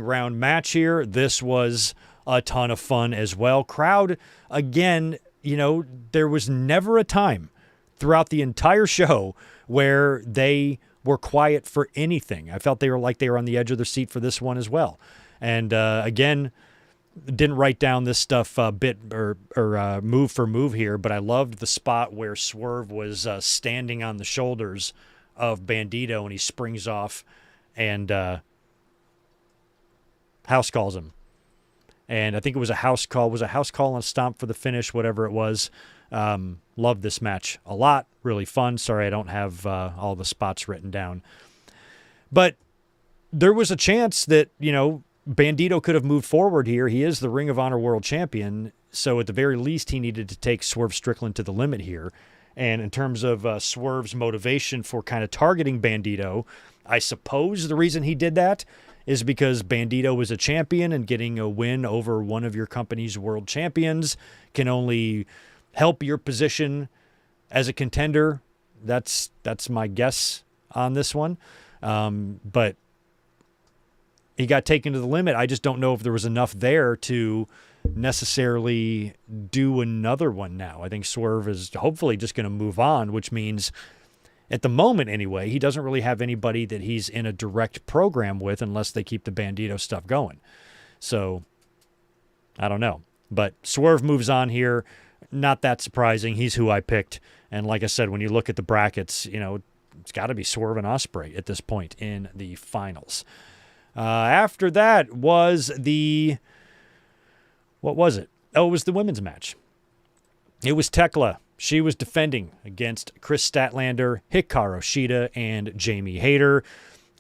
round match here. This was a ton of fun as well. Crowd, again, there was never a time throughout the entire show where they were quiet for anything. I felt they were on the edge of their seat for this one as well. And again, didn't write down this stuff bit or move for move here, but I loved the spot where Swerve was standing on the shoulders of Bandito and he springs off and house calls him. And I think it was a house call. Was a house call and a stomp for the finish, whatever it was. Loved this match a lot. Really fun. Sorry, I don't have all the spots written down. But there was a chance that, Bandito could have moved forward here. He is the Ring of Honor World Champion. So at the very least, he needed to take Swerve Strickland to the limit here. And in terms of Swerve's motivation for kind of targeting Bandito, I suppose the reason he did that is because Bandito was a champion and getting a win over one of your company's world champions can only help your position as a contender. That's my guess on this one. But he got taken to the limit. I just don't know if there was enough there to necessarily do another one now. I think Swerve is hopefully just going to move on, which means at the moment anyway, he doesn't really have anybody that he's in a direct program with unless they keep the Bandito stuff going. So I don't know. But Swerve moves on here. Not that surprising. He's who I picked. And like I said, when you look at the brackets, it's got to be Swerve and Osprey at this point in the finals. After that was what was it? Oh, it was the women's match. It was Tekla. She was defending against Chris Statlander, Hikaru Shida, and Jamie Hayter.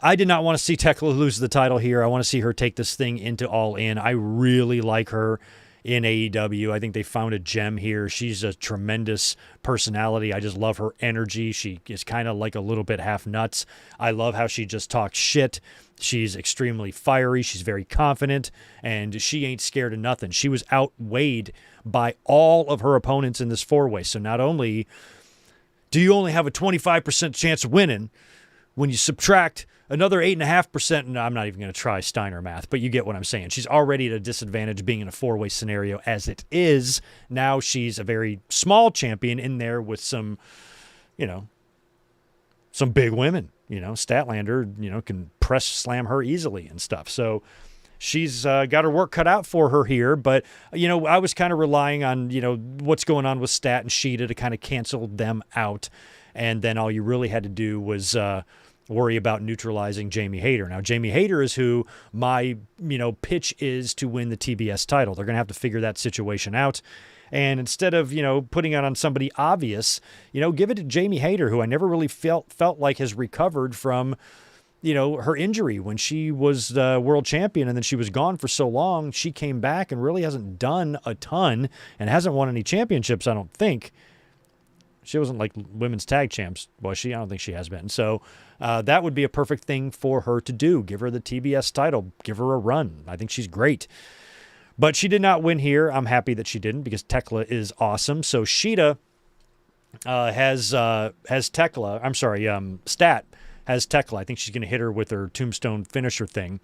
I did not want to see Tekla lose the title here. I want to see her take this thing into All In. I really like her in AEW. I think they found a gem here. She's a tremendous personality. I just love her energy. She is kind of like a little bit half nuts. I love how she just talks shit. She's extremely fiery. She's very confident, and she ain't scared of nothing. She was outweighed by all of her opponents in this four-way. So not only do you only have a 25% chance of winning, when you subtract another 8.5%, no, I'm not even going to try Steiner math, but you get what I'm saying. She's already at a disadvantage being in a four-way scenario as it is. Now she's a very small champion in there with some, some big women. Statlander, can press slam her easily and stuff. So she's got her work cut out for her here. But, I was kind of relying on, what's going on with Stat and Shida to kind of cancel them out. And then all you really had to do was worry about neutralizing Jamie Hayter. Now, Jamie Hayter is who my, pitch is to win the TBS title. They're going to have to figure that situation out. And instead of, putting it on somebody obvious, give it to Jamie Hayter, who I never really felt like has recovered from, her injury when she was the world champion and then she was gone for so long. She came back and really hasn't done a ton and hasn't won any championships, I don't think. She wasn't like women's tag champs, was she? I don't think she has been. So that would be a perfect thing for her to do. Give her the TBS title. Give her a run. I think she's great. But she did not win here. I'm happy that she didn't because Tekla is awesome. So Shida has Tekla. I'm sorry, Stat has Tekla. I think she's going to hit her with her tombstone finisher thing.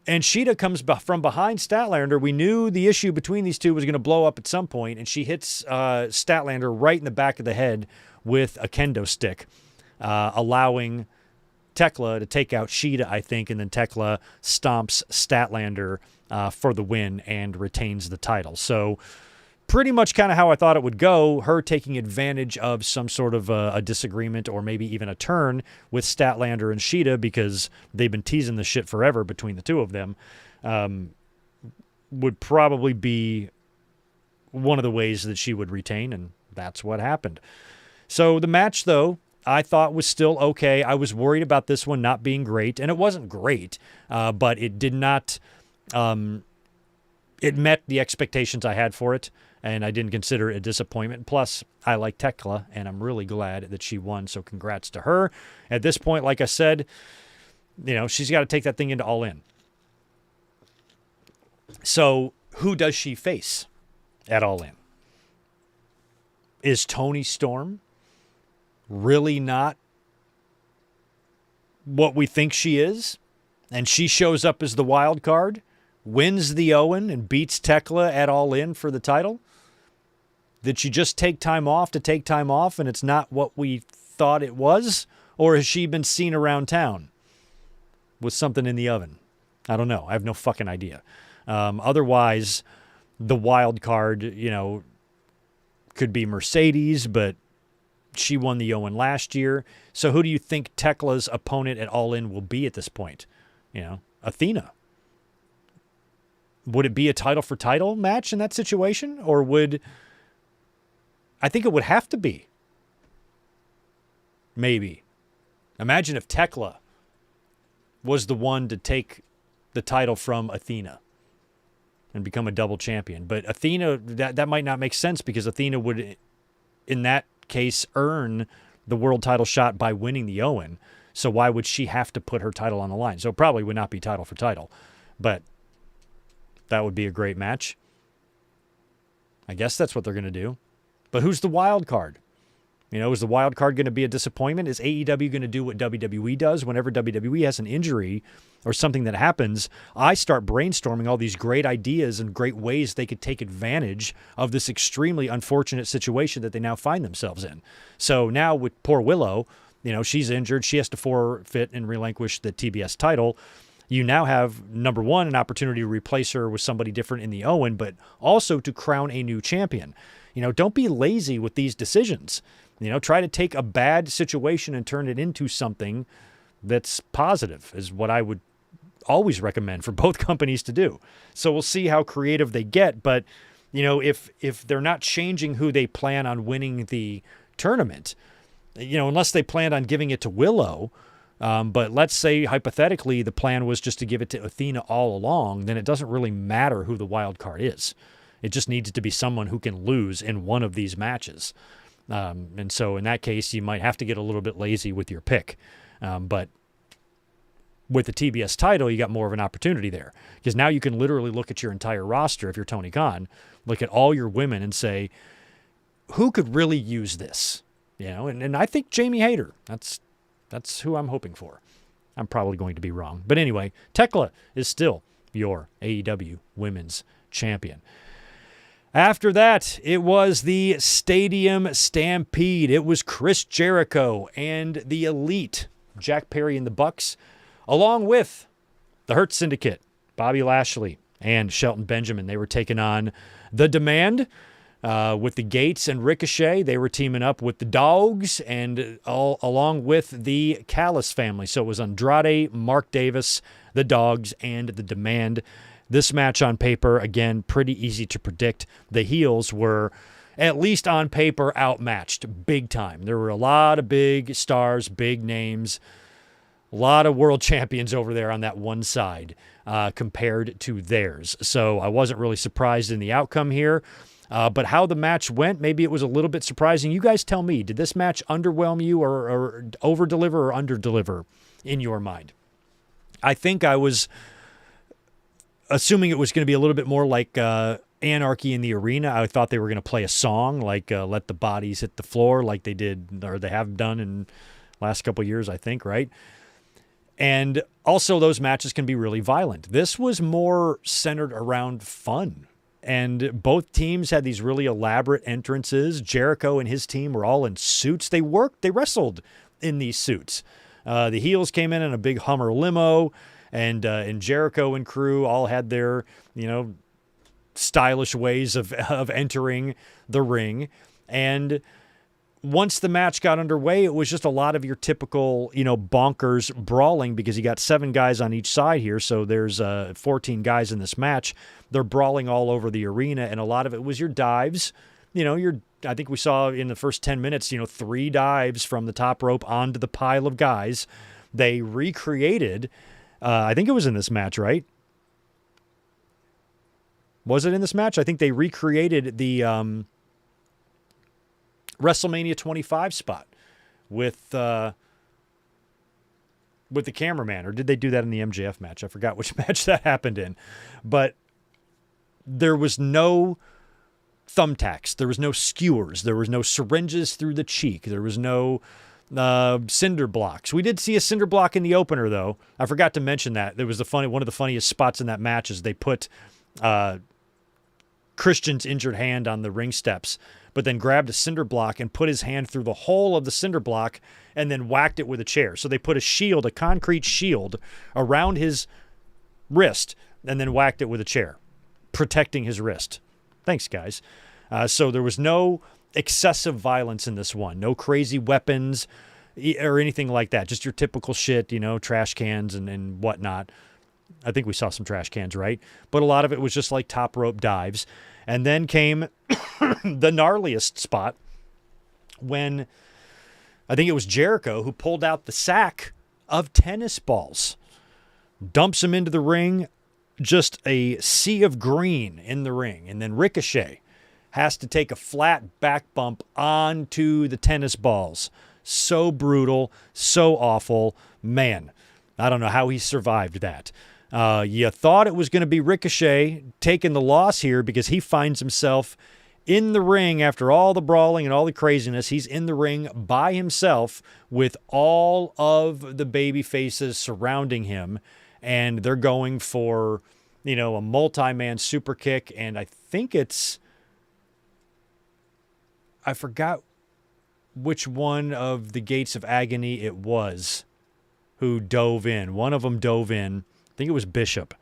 And Shida comes from behind Statlander. We knew the issue between these two was going to blow up at some point, and she hits Statlander right in the back of the head with a kendo stick, allowing Tekla to take out Shida, I think, and then Tekla stomps Statlander for the win and retains the title. So pretty much kind of how I thought it would go, her taking advantage of some sort of a disagreement or maybe even a turn with Statlander and Shida because they've been teasing the shit forever between the two of them, would probably be one of the ways that she would retain, and that's what happened. So the match, though, I thought was still okay. I was worried about this one not being great, and it wasn't great, but it did not... it met the expectations I had for it, and I didn't consider it a disappointment. Plus, I like Tekla, and I'm really glad that she won, so congrats to her. At this point, like I said, she's got to take that thing into All In. So who does she face at All In? Is Toni Storm really not what we think she is? And she shows up as the wild card, wins the Owen, and beats Tekla at All In for the title? Did she just take time off to take time off and it's not what we thought it was? Or has she been seen around town with something in the oven? I don't know. I have no fucking idea. Otherwise, the wild card, could be Mercedes, but she won the Owen last year. So who do you think Tekla's opponent at All In will be at this point? Athena. Would it be a title for title match in that situation? Or I think it would have to be. Maybe. Imagine if Tekla was the one to take the title from Athena and become a double champion. But Athena, that might not make sense because Athena would, in that case, earn the world title shot by winning the Owen. So why would she have to put her title on the line? So it probably would not be title for title. But that would be a great match. I guess that's what they're going to do. But who's the wild card? Is the wild card going to be a disappointment? Is AEW going to do what WWE does? Whenever WWE has an injury or something that happens, I start brainstorming all these great ideas and great ways they could take advantage of this extremely unfortunate situation that they now find themselves in. So now with poor Willow, she's injured. She has to forfeit and relinquish the TBS title. You now have, number one, an opportunity to replace her with somebody different in the Owen, but also to crown a new champion. Don't be lazy with these decisions. Try to take a bad situation and turn it into something that's positive, is what I would always recommend for both companies to do. So we'll see how creative they get. But, if they're not changing who they plan on winning the tournament, unless they plan on giving it to Willow, but let's say hypothetically the plan was just to give it to Athena all along, then it doesn't really matter who the wild card is. It just needs to be someone who can lose in one of these matches. And so in that case, you might have to get a little bit lazy with your pick. But with the TBS title, you got more of an opportunity there. Because now you can literally look at your entire roster, if you're Tony Khan, look at all your women and say, who could really use this? And I think Jamie Hayter. That's who I'm hoping for. I'm probably going to be wrong. But anyway, Tekla is still your AEW Women's Champion. After that, it was the Stadium Stampede. It was Chris Jericho and the Elite, Jack Perry and the Bucks, along with the Hurt Syndicate, Bobby Lashley and Shelton Benjamin. They were taking on The Demand with the Gates and Ricochet. They were teaming up with the Dogs and along with the Callis family. So it was Andrade, Mark Davis, the Dogs, and The Demand. This match on paper, again, pretty easy to predict. The heels were, at least on paper, outmatched big time. There were a lot of big stars, big names, a lot of world champions over there on that one side compared to theirs. So I wasn't really surprised in the outcome here. But how the match went, maybe it was a little bit surprising. You guys tell me, did this match underwhelm you or over-deliver or under-deliver in your mind? I think I was assuming it was going to be a little bit more like Anarchy in the Arena. I thought they were going to play a song like Let the Bodies Hit the Floor like they did, or they have done in last couple of years, I think, right? And also those matches can be really violent. This was more centered around fun. And both teams had these really elaborate entrances. Jericho and his team were all in suits. They wrestled in these suits. The heels came in a big Hummer limo. And Jericho and crew all had their, stylish ways of entering the ring. And once the match got underway, it was just a lot of your typical, bonkers brawling because you got 7 guys on each side here. So there's 14 guys in this match. They're brawling all over the arena. And a lot of it was your dives. I think we saw in the first 10 minutes, 3 dives from the top rope onto the pile of guys. They recreated... I think it was in this match, right? Was it in this match? I think they recreated the WrestleMania 25 spot with the cameraman, or did they do that in the MJF match? I forgot which match that happened in, but there was no thumbtacks, there was no skewers, there was no syringes through the cheek, there was no cinder blocks. We did see a cinder block in the opener, though. I forgot to mention that. There was one of the funniest spots in that match is they put Christian's injured hand on the ring steps, but then grabbed a cinder block and put his hand through the hole of the cinder block and then whacked it with a chair. So they put a concrete shield around his wrist and then whacked it with a chair, protecting his wrist. Thanks, guys. So there was no excessive violence in this one. No crazy weapons or anything like that. Just your typical shit, trash cans and whatnot. I think we saw some trash cans, right? But a lot of it was just like top rope dives. And then came the gnarliest spot when I think it was Jericho who pulled out the sack of tennis balls, dumps them into the ring, just a sea of green in the ring. And then Ricochet has to take a flat back bump onto the tennis balls. So brutal, so awful. Man, I don't know how he survived that. You thought it was going to be Ricochet taking the loss here because he finds himself in the ring after all the brawling and all the craziness. He's in the ring by himself with all of the baby faces surrounding him, and they're going for, a multi-man super kick, and I think I forgot which one of the Gates of Agony it was who dove in. One of them dove in. I think it was Bishop,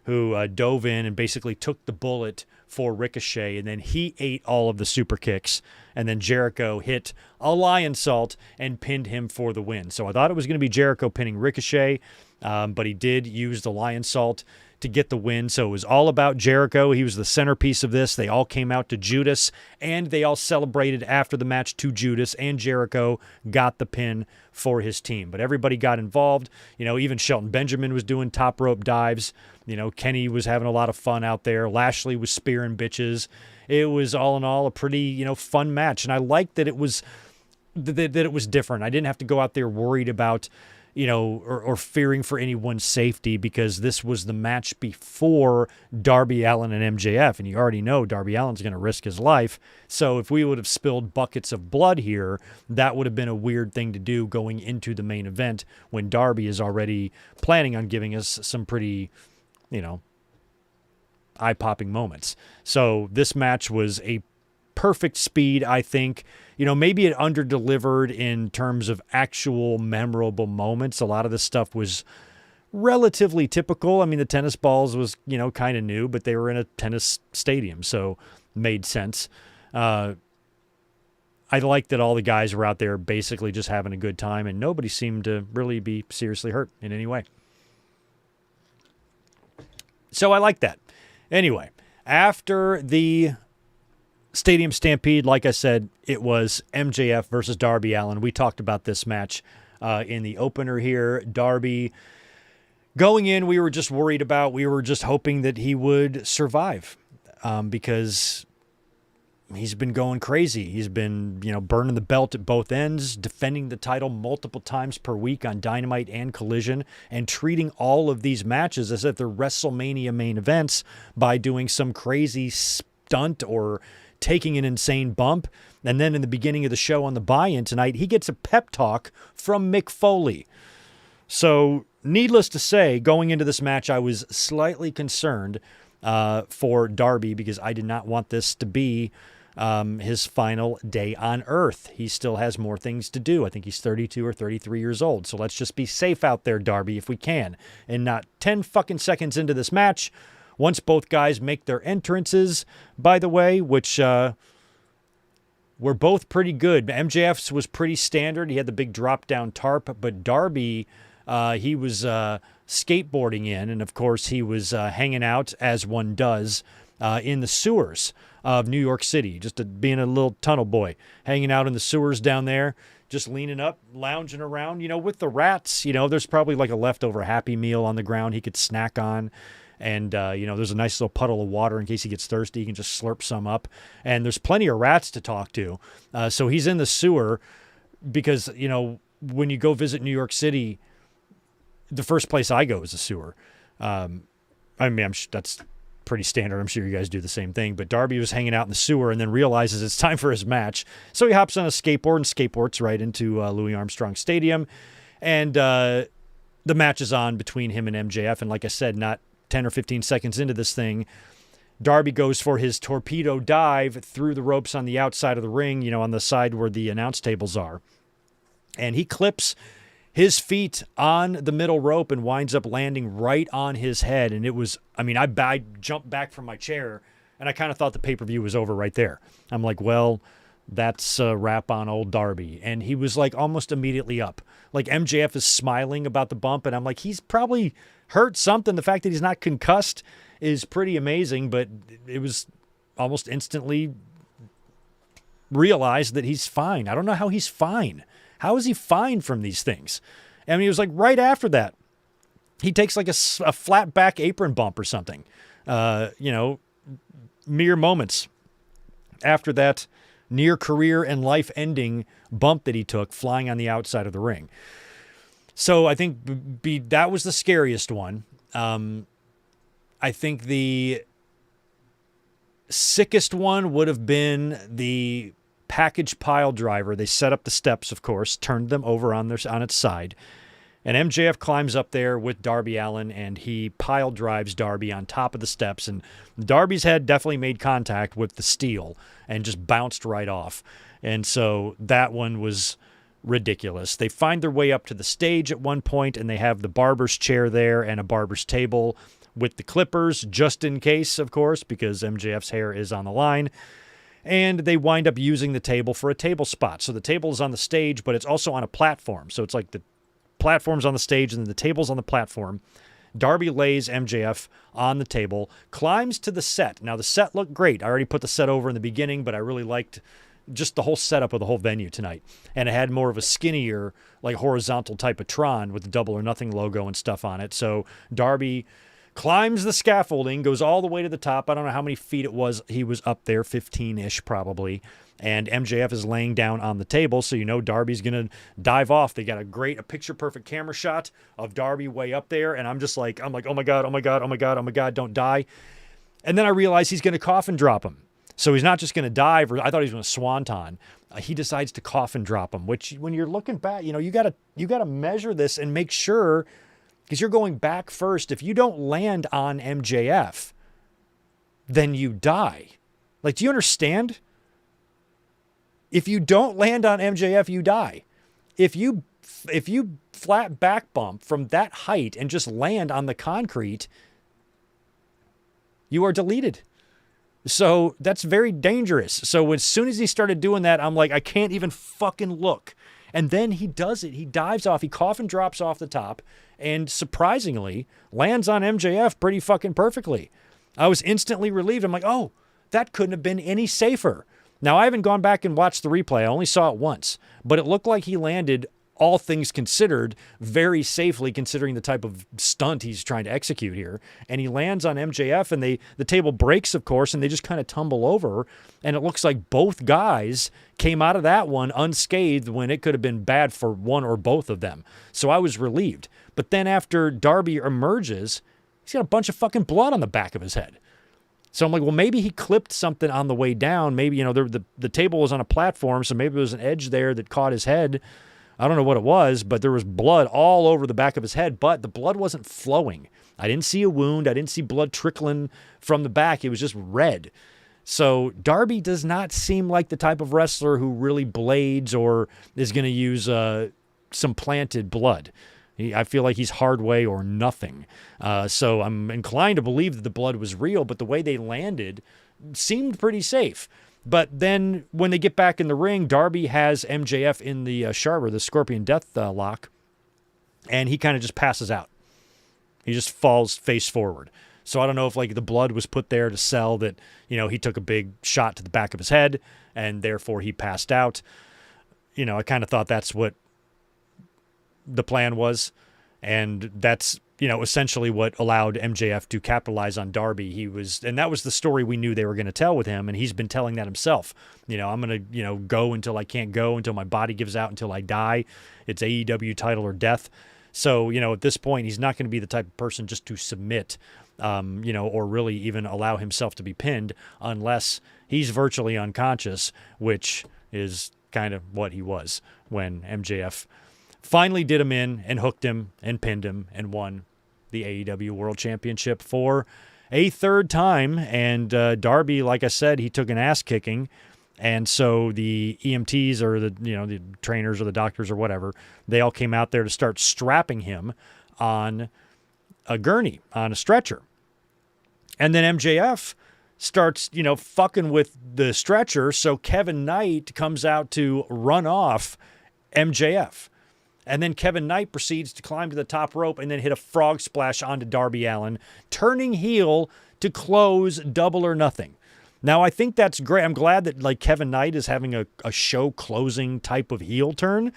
who dove in and basically took the bullet for Ricochet, and then he ate all of the super kicks, and then Jericho hit a lion salt and pinned him for the win. So I thought it was going to be Jericho pinning Ricochet, but he did use the lion salt to get the win. So it was all about Jericho. He was the centerpiece of this. They all came out to Judas, and they all celebrated after the match to Judas, and Jericho got the pin for his team. But everybody got involved. Even Shelton Benjamin was doing top rope dives. Kenny was having a lot of fun out there. Lashley was spearing bitches. It was all in all a pretty, fun match. And I liked that it was that it was different. I didn't have to go out there worried about or fearing for anyone's safety, because this was the match before Darby Allin and MJF, and you already know Darby Allin's going to risk his life. So if we would have spilled buckets of blood here, that would have been a weird thing to do going into the main event when Darby is already planning on giving us some pretty, eye-popping moments. So this match was a perfect speed, I think. Maybe it under-delivered in terms of actual memorable moments. A lot of this stuff was relatively typical. I mean, the tennis balls was, kind of new, but they were in a tennis stadium, so made sense. I like that all the guys were out there basically just having a good time, and nobody seemed to really be seriously hurt in any way. So I like that. Anyway, after the Stadium Stampede, like I said, it was MJF versus Darby Allin. We talked about this match in the opener here. Darby, going in, we were just hoping that he would survive because he's been going crazy. He's been, burning the belt at both ends, defending the title multiple times per week on Dynamite and Collision, and treating all of these matches as if they're WrestleMania main events by doing some crazy stunt or taking an insane bump. And then in the beginning of the show on the buy-in tonight, he gets a pep talk from Mick Foley. So needless to say, going into this match, I was slightly concerned for Darby because I did not want this to be his final day on Earth. He still has more things to do. I think he's 32 or 33 years old. So let's just be safe out there, Darby, if we can. And not 10 fucking seconds into this match, once both guys make their entrances, by the way, which were both pretty good. MJF's was pretty standard. He had the big drop-down tarp, but Darby, he was skateboarding in, and of course he was hanging out, as one does, in the sewers of New York City, just being a little tunnel boy, hanging out in the sewers down there, just leaning up, lounging around, with the rats. There's probably like a leftover Happy Meal on the ground he could snack on. And, there's a nice little puddle of water in case he gets thirsty. He can just slurp some up. And there's plenty of rats to talk to. So he's in the sewer because, when you go visit New York City, the first place I go is the sewer. That's pretty standard. I'm sure you guys do the same thing. But Darby was hanging out in the sewer and then realizes it's time for his match. So he hops on a skateboard and skateboards right into Louis Armstrong Stadium. And the match is on between him and MJF. And like I said, not 10 or 15 seconds into this thing, Darby goes for his torpedo dive through the ropes on the outside of the ring, on the side where the announce tables are. And he clips his feet on the middle rope and winds up landing right on his head. And it was, I jumped back from my chair and I kind of thought the pay-per-view was over right there. I'm like, well, that's a wrap on old Darby. And he was like almost immediately up. Like MJF is smiling about the bump and I'm like, he's probably hurt something. The fact that he's not concussed is pretty amazing, but it was almost instantly realized that he's fine. I don't know how he's fine. How is he fine from these things? It was like right after that, he takes like a flat back apron bump or something. Mere moments after that near career and life ending bump that he took flying on the outside of the ring. So I think that was the scariest one. I think the sickest one would have been the package pile driver. They set up the steps, of course, turned them over on its side. And MJF climbs up there with Darby Allin, and he pile drives Darby on top of the steps. And Darby's head definitely made contact with the steel and just bounced right off. And so that one was ridiculous. They find their way up to the stage at one point, and they have the barber's chair there and a barber's table with the clippers, just in case, of course, because MJF's hair is on the line. And they wind up using the table for a table spot. So the table is on the stage, but it's also on a platform. So it's like the platform's on the stage and then the table's on the platform. Darby lays MJF on the table, climbs to the set. Now, the set looked great. I already put the set over in the beginning, but I really liked just the whole setup of the whole venue tonight. And it had more of a skinnier, like horizontal type of Tron with the Double or Nothing logo and stuff on it. So Darby climbs the scaffolding, goes all the way to the top. I don't know how many feet it was. He was up there, 15-ish probably. And MJF is laying down on the table, so Darby's going to dive off. They got a picture-perfect camera shot of Darby way up there, and I'm like, oh my God, oh my God, oh my God, oh my God, don't die. And then I realize he's going to coffin drop him. So he's not just going to dive, or I thought he was going to swanton. He decides to coffin drop him, which when you're looking back, you got to measure this and make sure, because you're going back first. If you don't land on MJF, then you die. Like, do you understand? If you don't land on MJF, you die. If you flat back bump from that height and just land on the concrete, you are deleted. So that's very dangerous. So as soon as he started doing that, I'm like, I can't even fucking look. And then he does it. He dives off. He coffin drops off the top and surprisingly lands on MJF pretty fucking perfectly. I was instantly relieved. I'm like, oh, that couldn't have been any safer. Now, I haven't gone back and watched the replay. I only saw it once, but it looked like he landed, all things considered, very safely considering the type of stunt he's trying to execute here. And he lands on MJF, and the table breaks, of course, and they just kind of tumble over. And it looks like both guys came out of that one unscathed when it could have been bad for one or both of them. So I was relieved. But then after Darby emerges, he's got a bunch of fucking blood on the back of his head. So I'm like, well, maybe he clipped something on the way down. Maybe, the table was on a platform, so maybe there was an edge there that caught his head. I don't know what it was, but there was blood all over the back of his head, but the blood wasn't flowing. I didn't see a wound. I didn't see blood trickling from the back. It was just red. So Darby does not seem like the type of wrestler who really blades or is going to use some planted blood. I feel like he's hard way or nothing. So I'm inclined to believe that the blood was real, but the way they landed seemed pretty safe. But then when they get back in the ring, Darby has MJF in the the Scorpion Death lock, and he kind of just passes out. He just falls face forward. So I don't know if the blood was put there to sell that, he took a big shot to the back of his head, and therefore he passed out. I kind of thought that's what the plan was, and that's essentially what allowed MJF to capitalize on Darby. And that was the story we knew they were going to tell with him, and he's been telling that himself. I'm going to, go until I can't go, until my body gives out, until I die. It's AEW title or death. So, at this point, he's not going to be the type of person just to submit, or really even allow himself to be pinned unless he's virtually unconscious, which is kind of what he was when MJF finally did him in and hooked him and pinned him and won the AEW World Championship for a third time. And Darby, like I said, he took an ass kicking. And so the EMTs or the trainers or the doctors or whatever, they all came out there to start strapping him on a gurney, on a stretcher. And then MJF starts, fucking with the stretcher. So Kevin Knight comes out to run off MJF. And then Kevin Knight proceeds to climb to the top rope and then hit a frog splash onto Darby Allin, turning heel to close Double or Nothing. Now, I think that's great. I'm glad that Kevin Knight is having a show closing type of heel turn.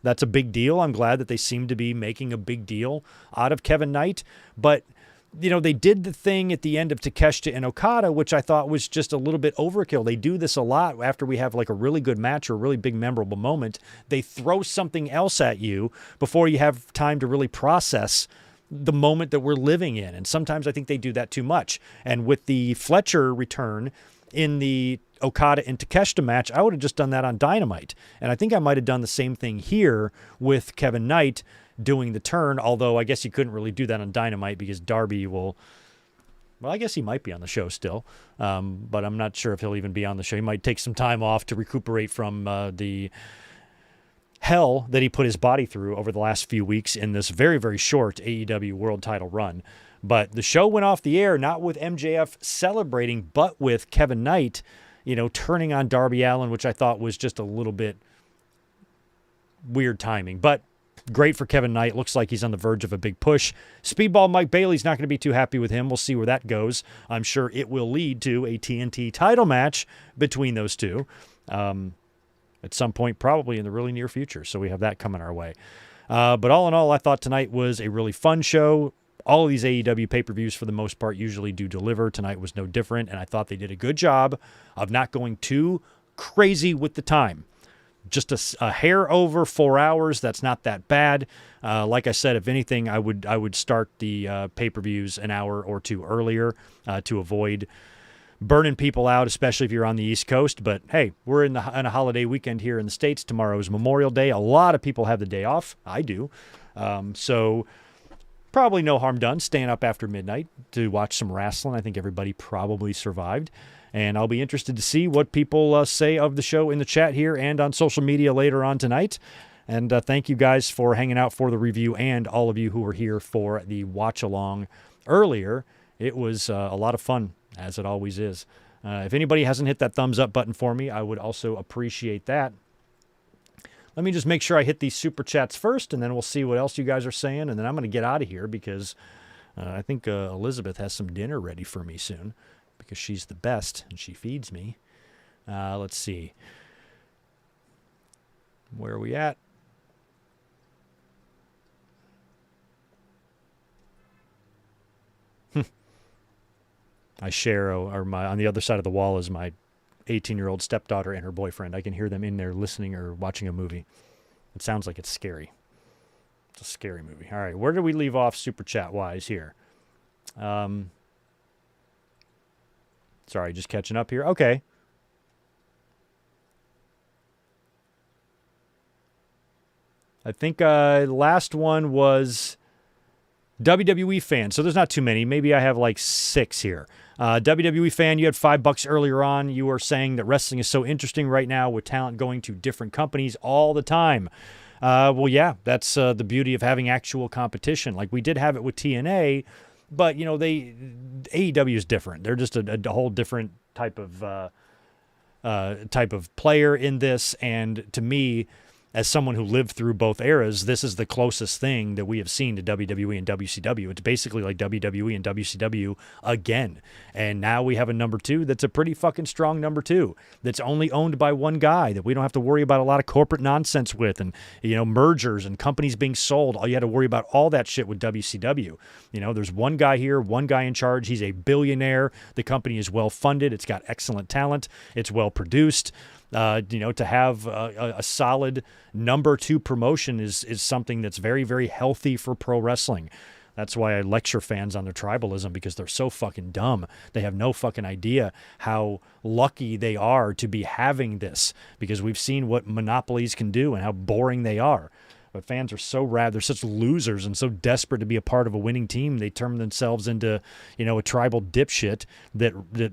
That's a big deal. I'm glad that they seem to be making a big deal out of Kevin Knight. But, they did the thing at the end of Takeshita and Okada, which I thought was just a little bit overkill. They do this a lot after we have a really good match or a really big memorable moment. They throw something else at you before you have time to really process the moment that we're living in. And sometimes I think they do that too much. And with the Fletcher return in the Okada and Takeshita match, I would have just done that on Dynamite. And I think I might have done the same thing here with Kevin Knight doing the turn, although I guess you couldn't really do that on Dynamite because Darby I guess he might be on the show still, but I'm not sure if he'll even be on the show. He might take some time off to recuperate from the hell that he put his body through over the last few weeks in this very, very short AEW World Title run. But the show went off the air, not with MJF celebrating, but with Kevin Knight, turning on Darby Allin, which I thought was just a little bit weird timing. But great for Kevin Knight. Looks like he's on the verge of a big push. Speedball Mike Bailey's not going to be too happy with him. We'll see where that goes. I'm sure it will lead to a TNT title match between those two at some point, probably in the really near future. So we have that coming our way. But all in all, I thought tonight was a really fun show. All of these AEW pay-per-views, for the most part, usually do deliver. Tonight was no different, and I thought they did a good job of not going too crazy with the time. Just a hair over 4 hours. That's not that bad. Like I said, if anything, I would start the pay-per-views an hour or two earlier to avoid burning people out, especially if you're on the East Coast. But hey, we're in a holiday weekend here in the States. Tomorrow is Memorial Day. A lot of people have the day off. I do. So probably no harm done staying up after midnight to watch some wrestling. I think everybody probably survived. And I'll be interested to see what people say of the show in the chat here and on social media later on tonight. And thank you guys for hanging out for the review and all of you who were here for the watch-along earlier. It was a lot of fun, as it always is. If anybody hasn't hit that thumbs up button for me, I would also appreciate that. Let me just make sure I hit these super chats first, and then we'll see what else you guys are saying. And then I'm going to get out of here because I think Elizabeth has some dinner ready for me soon because she's the best and she feeds me. Let's see. Where are we at? I share, on the other side of the wall is my 18-year-old stepdaughter and her boyfriend. I can hear them in there listening or watching a movie. It sounds like it's scary. It's a scary movie. All right, where did we leave off super chat-wise here? Sorry, just catching up here. Okay. I think last one was WWE fan. So there's not too many. Maybe I have like 6 here. WWE fan, you had $5 earlier on. You were saying that wrestling is so interesting right now with talent going to different companies all the time. Well, yeah, that's the beauty of having actual competition. Like we did have it with TNA, but AEW is different. They're just a whole different type of player in this. And to me, as someone who lived through both eras, this is the closest thing that we have seen to WWE and WCW. It's basically like WWE and WCW again. And now we have a number 2 that's a pretty fucking strong number 2 that's only owned by one guy that we don't have to worry about a lot of corporate nonsense with and, mergers and companies being sold. All you had to worry about all that shit with WCW. There's one guy here, one guy in charge. He's a billionaire. The company is well funded. It's got excellent talent. It's well produced. To have a solid number 2 promotion is something that's very, very healthy for pro wrestling. That's why I lecture fans on their tribalism, because they're so fucking dumb. They have no fucking idea how lucky they are to be having this, because we've seen what monopolies can do and how boring they are. But fans are so they're such losers and so desperate to be a part of a winning team, they turn themselves into, a tribal dipshit that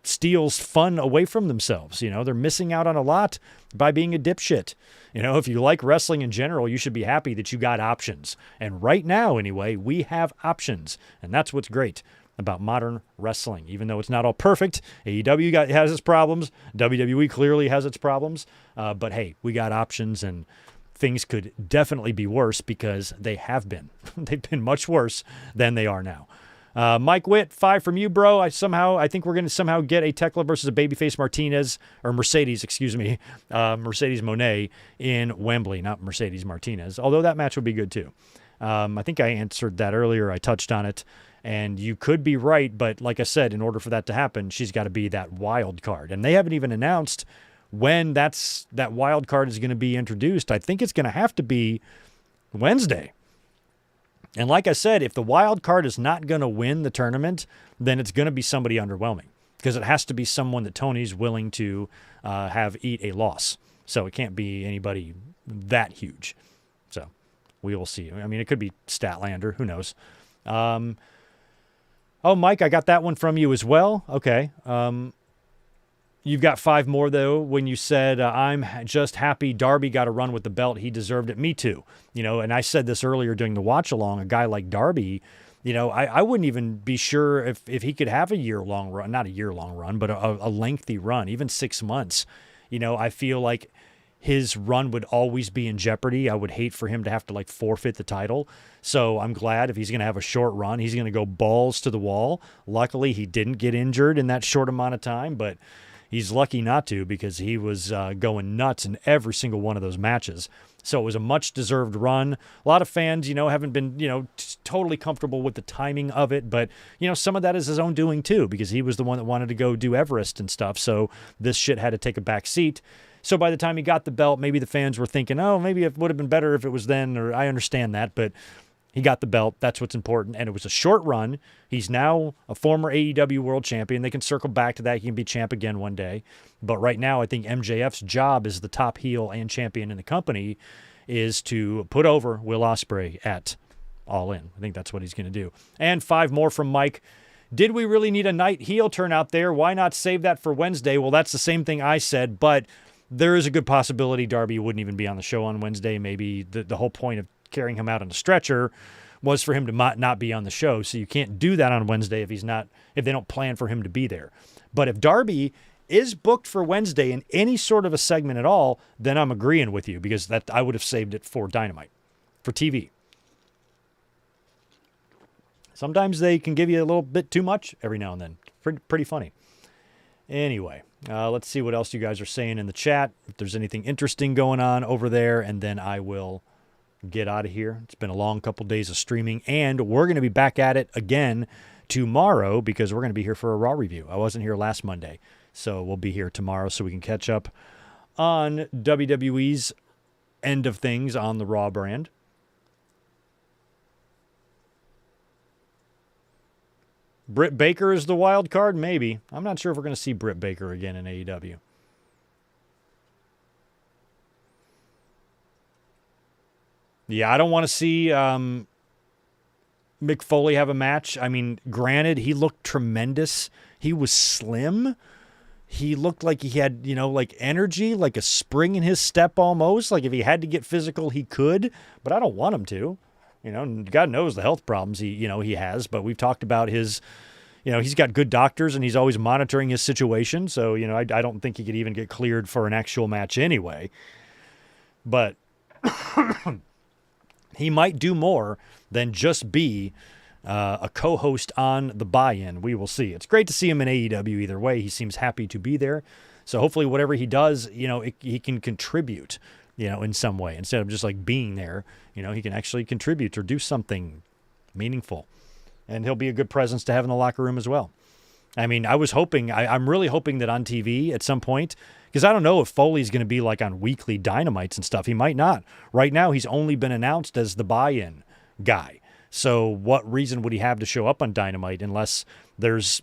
steals fun away from themselves. They're missing out on a lot by being a dipshit. If you like wrestling in general, you should be happy that you got options. And right now, anyway, we have options. And that's what's great about modern wrestling. Even though it's not all perfect, AEW has its problems. WWE clearly has its problems. But hey, we got options, and things could definitely be worse, because they have been. They've been much worse than they are now. Mike Witt, 5 from you, bro. I think we're going to somehow get a Tekla versus a Babyface Mercedes Moné in Wembley, not Mercedes Martinez, although that match would be good too. I think I answered that earlier. I touched on it, and you could be right, but like I said, in order for that to happen, she's got to be that wild card, and they haven't even announced when that wild card is going to be introduced. I think it's going to have to be Wednesday. And like I said, if the wild card is not going to win the tournament, then it's going to be somebody underwhelming, because it has to be someone that Tony's willing to have eat a loss. So it can't be anybody that huge. So we will see. I mean, it could be Statlander. Who knows? Oh, Mike, I got that one from you as well. Okay. You've got 5 more, though, when you said, I'm just happy Darby got a run with the belt. He deserved it. Me too. And I said this earlier during the watch-along, a guy like Darby, I wouldn't even be sure if he could have a year-long run, not a year-long run, but a lengthy run, even 6 months. I feel like his run would always be in jeopardy. I would hate for him to have to forfeit the title. So I'm glad if he's going to have a short run, he's going to go balls to the wall. Luckily, he didn't get injured in that short amount of time, but he's lucky not to, because he was going nuts in every single one of those matches. So it was a much-deserved run. A lot of fans, haven't been, totally comfortable with the timing of it. But, some of that is his own doing, too, because he was the one that wanted to go do Everest and stuff. So this shit had to take a back seat. So by the time he got the belt, maybe the fans were thinking, oh, maybe it would have been better if it was then, or I understand that. But he got the belt. That's what's important. And it was a short run. He's now a former AEW world champion. They can circle back to that. He can be champ again one day. But right now, I think MJF's job as the top heel and champion in the company is to put over Will Osprey at All In. I think that's what he's going to do. And 5 more from Mike. Did we really need a night heel turn out there? Why not save that for Wednesday? Well, that's the same thing I said, but there is a good possibility Darby wouldn't even be on the show on Wednesday. Maybe the whole point of carrying him out on a stretcher was for him to not be on the show. So you can't do that on Wednesday if they don't plan for him to be there. But if Darby is booked for Wednesday in any sort of a segment at all, then I'm agreeing with you, because that I would have saved it for Dynamite, for TV. Sometimes they can give you a little bit too much every now and then. Pretty funny. Anyway, let's see what else you guys are saying in the chat, if there's anything interesting going on over there, and then I will get out of here. It's been a long couple days of streaming, and we're going to be back at it again tomorrow, because we're going to be here for a Raw review. I wasn't here last Monday, so we'll be here tomorrow so we can catch up on WWE's end of things on the Raw brand. Britt Baker is the wild card? Maybe. I'm not sure if we're going to see Britt Baker again in AEW. Yeah, I don't want to see Mick Foley have a match. I mean, granted, he looked tremendous. He was slim. He looked like he had, energy, like a spring in his step almost. Like if he had to get physical, he could. But I don't want him to. God knows the health problems he has. But we've talked about his, he's got good doctors and he's always monitoring his situation. So, I don't think he could even get cleared for an actual match anyway. But he might do more than just be a co-host on the buy-in. We will see. It's great to see him in AEW either way. He seems happy to be there. So hopefully whatever he does, he can contribute, in some way. Instead of just like being there, he can actually contribute or do something meaningful. And he'll be a good presence to have in the locker room as well. I mean, I'm really hoping that on TV at some point, because I don't know if Foley's going to be like on weekly Dynamites and stuff. He might not. Right now, he's only been announced as the buy-in guy. So what reason would he have to show up on Dynamite unless there's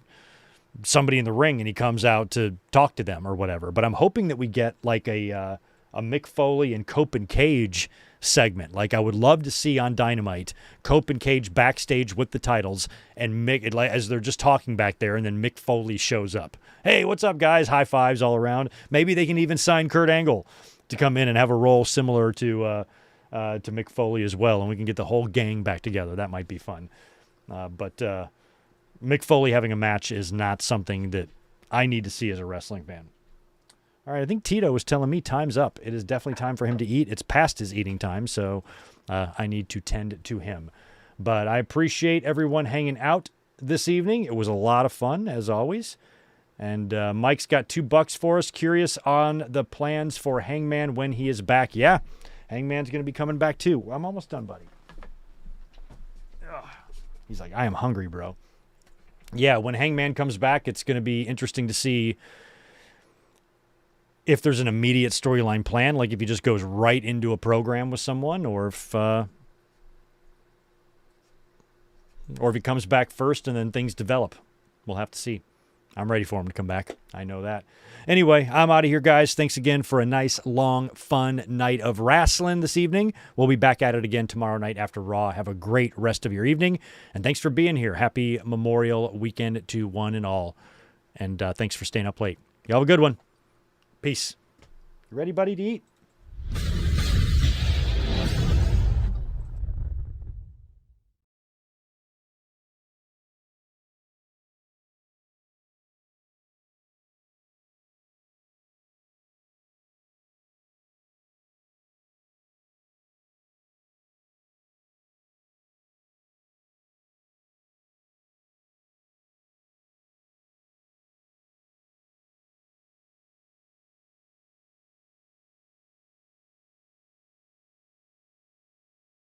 somebody in the ring and he comes out to talk to them or whatever? But I'm hoping that we get like a Mick Foley and Cope and Cage segment. Like I would love to see on Dynamite Cope and Cage backstage with the titles and Mick, as they're just talking back there, and then Mick Foley shows up. Hey, what's up, guys? High fives all around. Maybe they can even sign Kurt Angle to come in and have a role similar to Mick Foley as well, and we can get the whole gang back together. That might be fun. But Mick Foley having a match is not something that I need to see as a wrestling fan. All right, I think Tito was telling me time's up. It is definitely time for him to eat. It's past his eating time, so I need to tend to him. But I appreciate everyone hanging out this evening. It was a lot of fun, as always. And Mike's got $2 for us. Curious on the plans for Hangman when he is back. Yeah, Hangman's going to be coming back too. I'm almost done, buddy. Ugh. He's like, I am hungry, bro. Yeah, when Hangman comes back, it's going to be interesting to see if there's an immediate storyline plan, like if he just goes right into a program with someone, or if he comes back first and then things develop. We'll have to see. I'm ready for him to come back. I know that. Anyway, I'm out of here, guys. Thanks again for a nice, long, fun night of wrestling this evening. We'll be back at it again tomorrow night after Raw. Have a great rest of your evening, and thanks for being here. Happy Memorial Weekend to one and all, and thanks for staying up late. Y'all have a good one. Peace. You ready, buddy, to eat?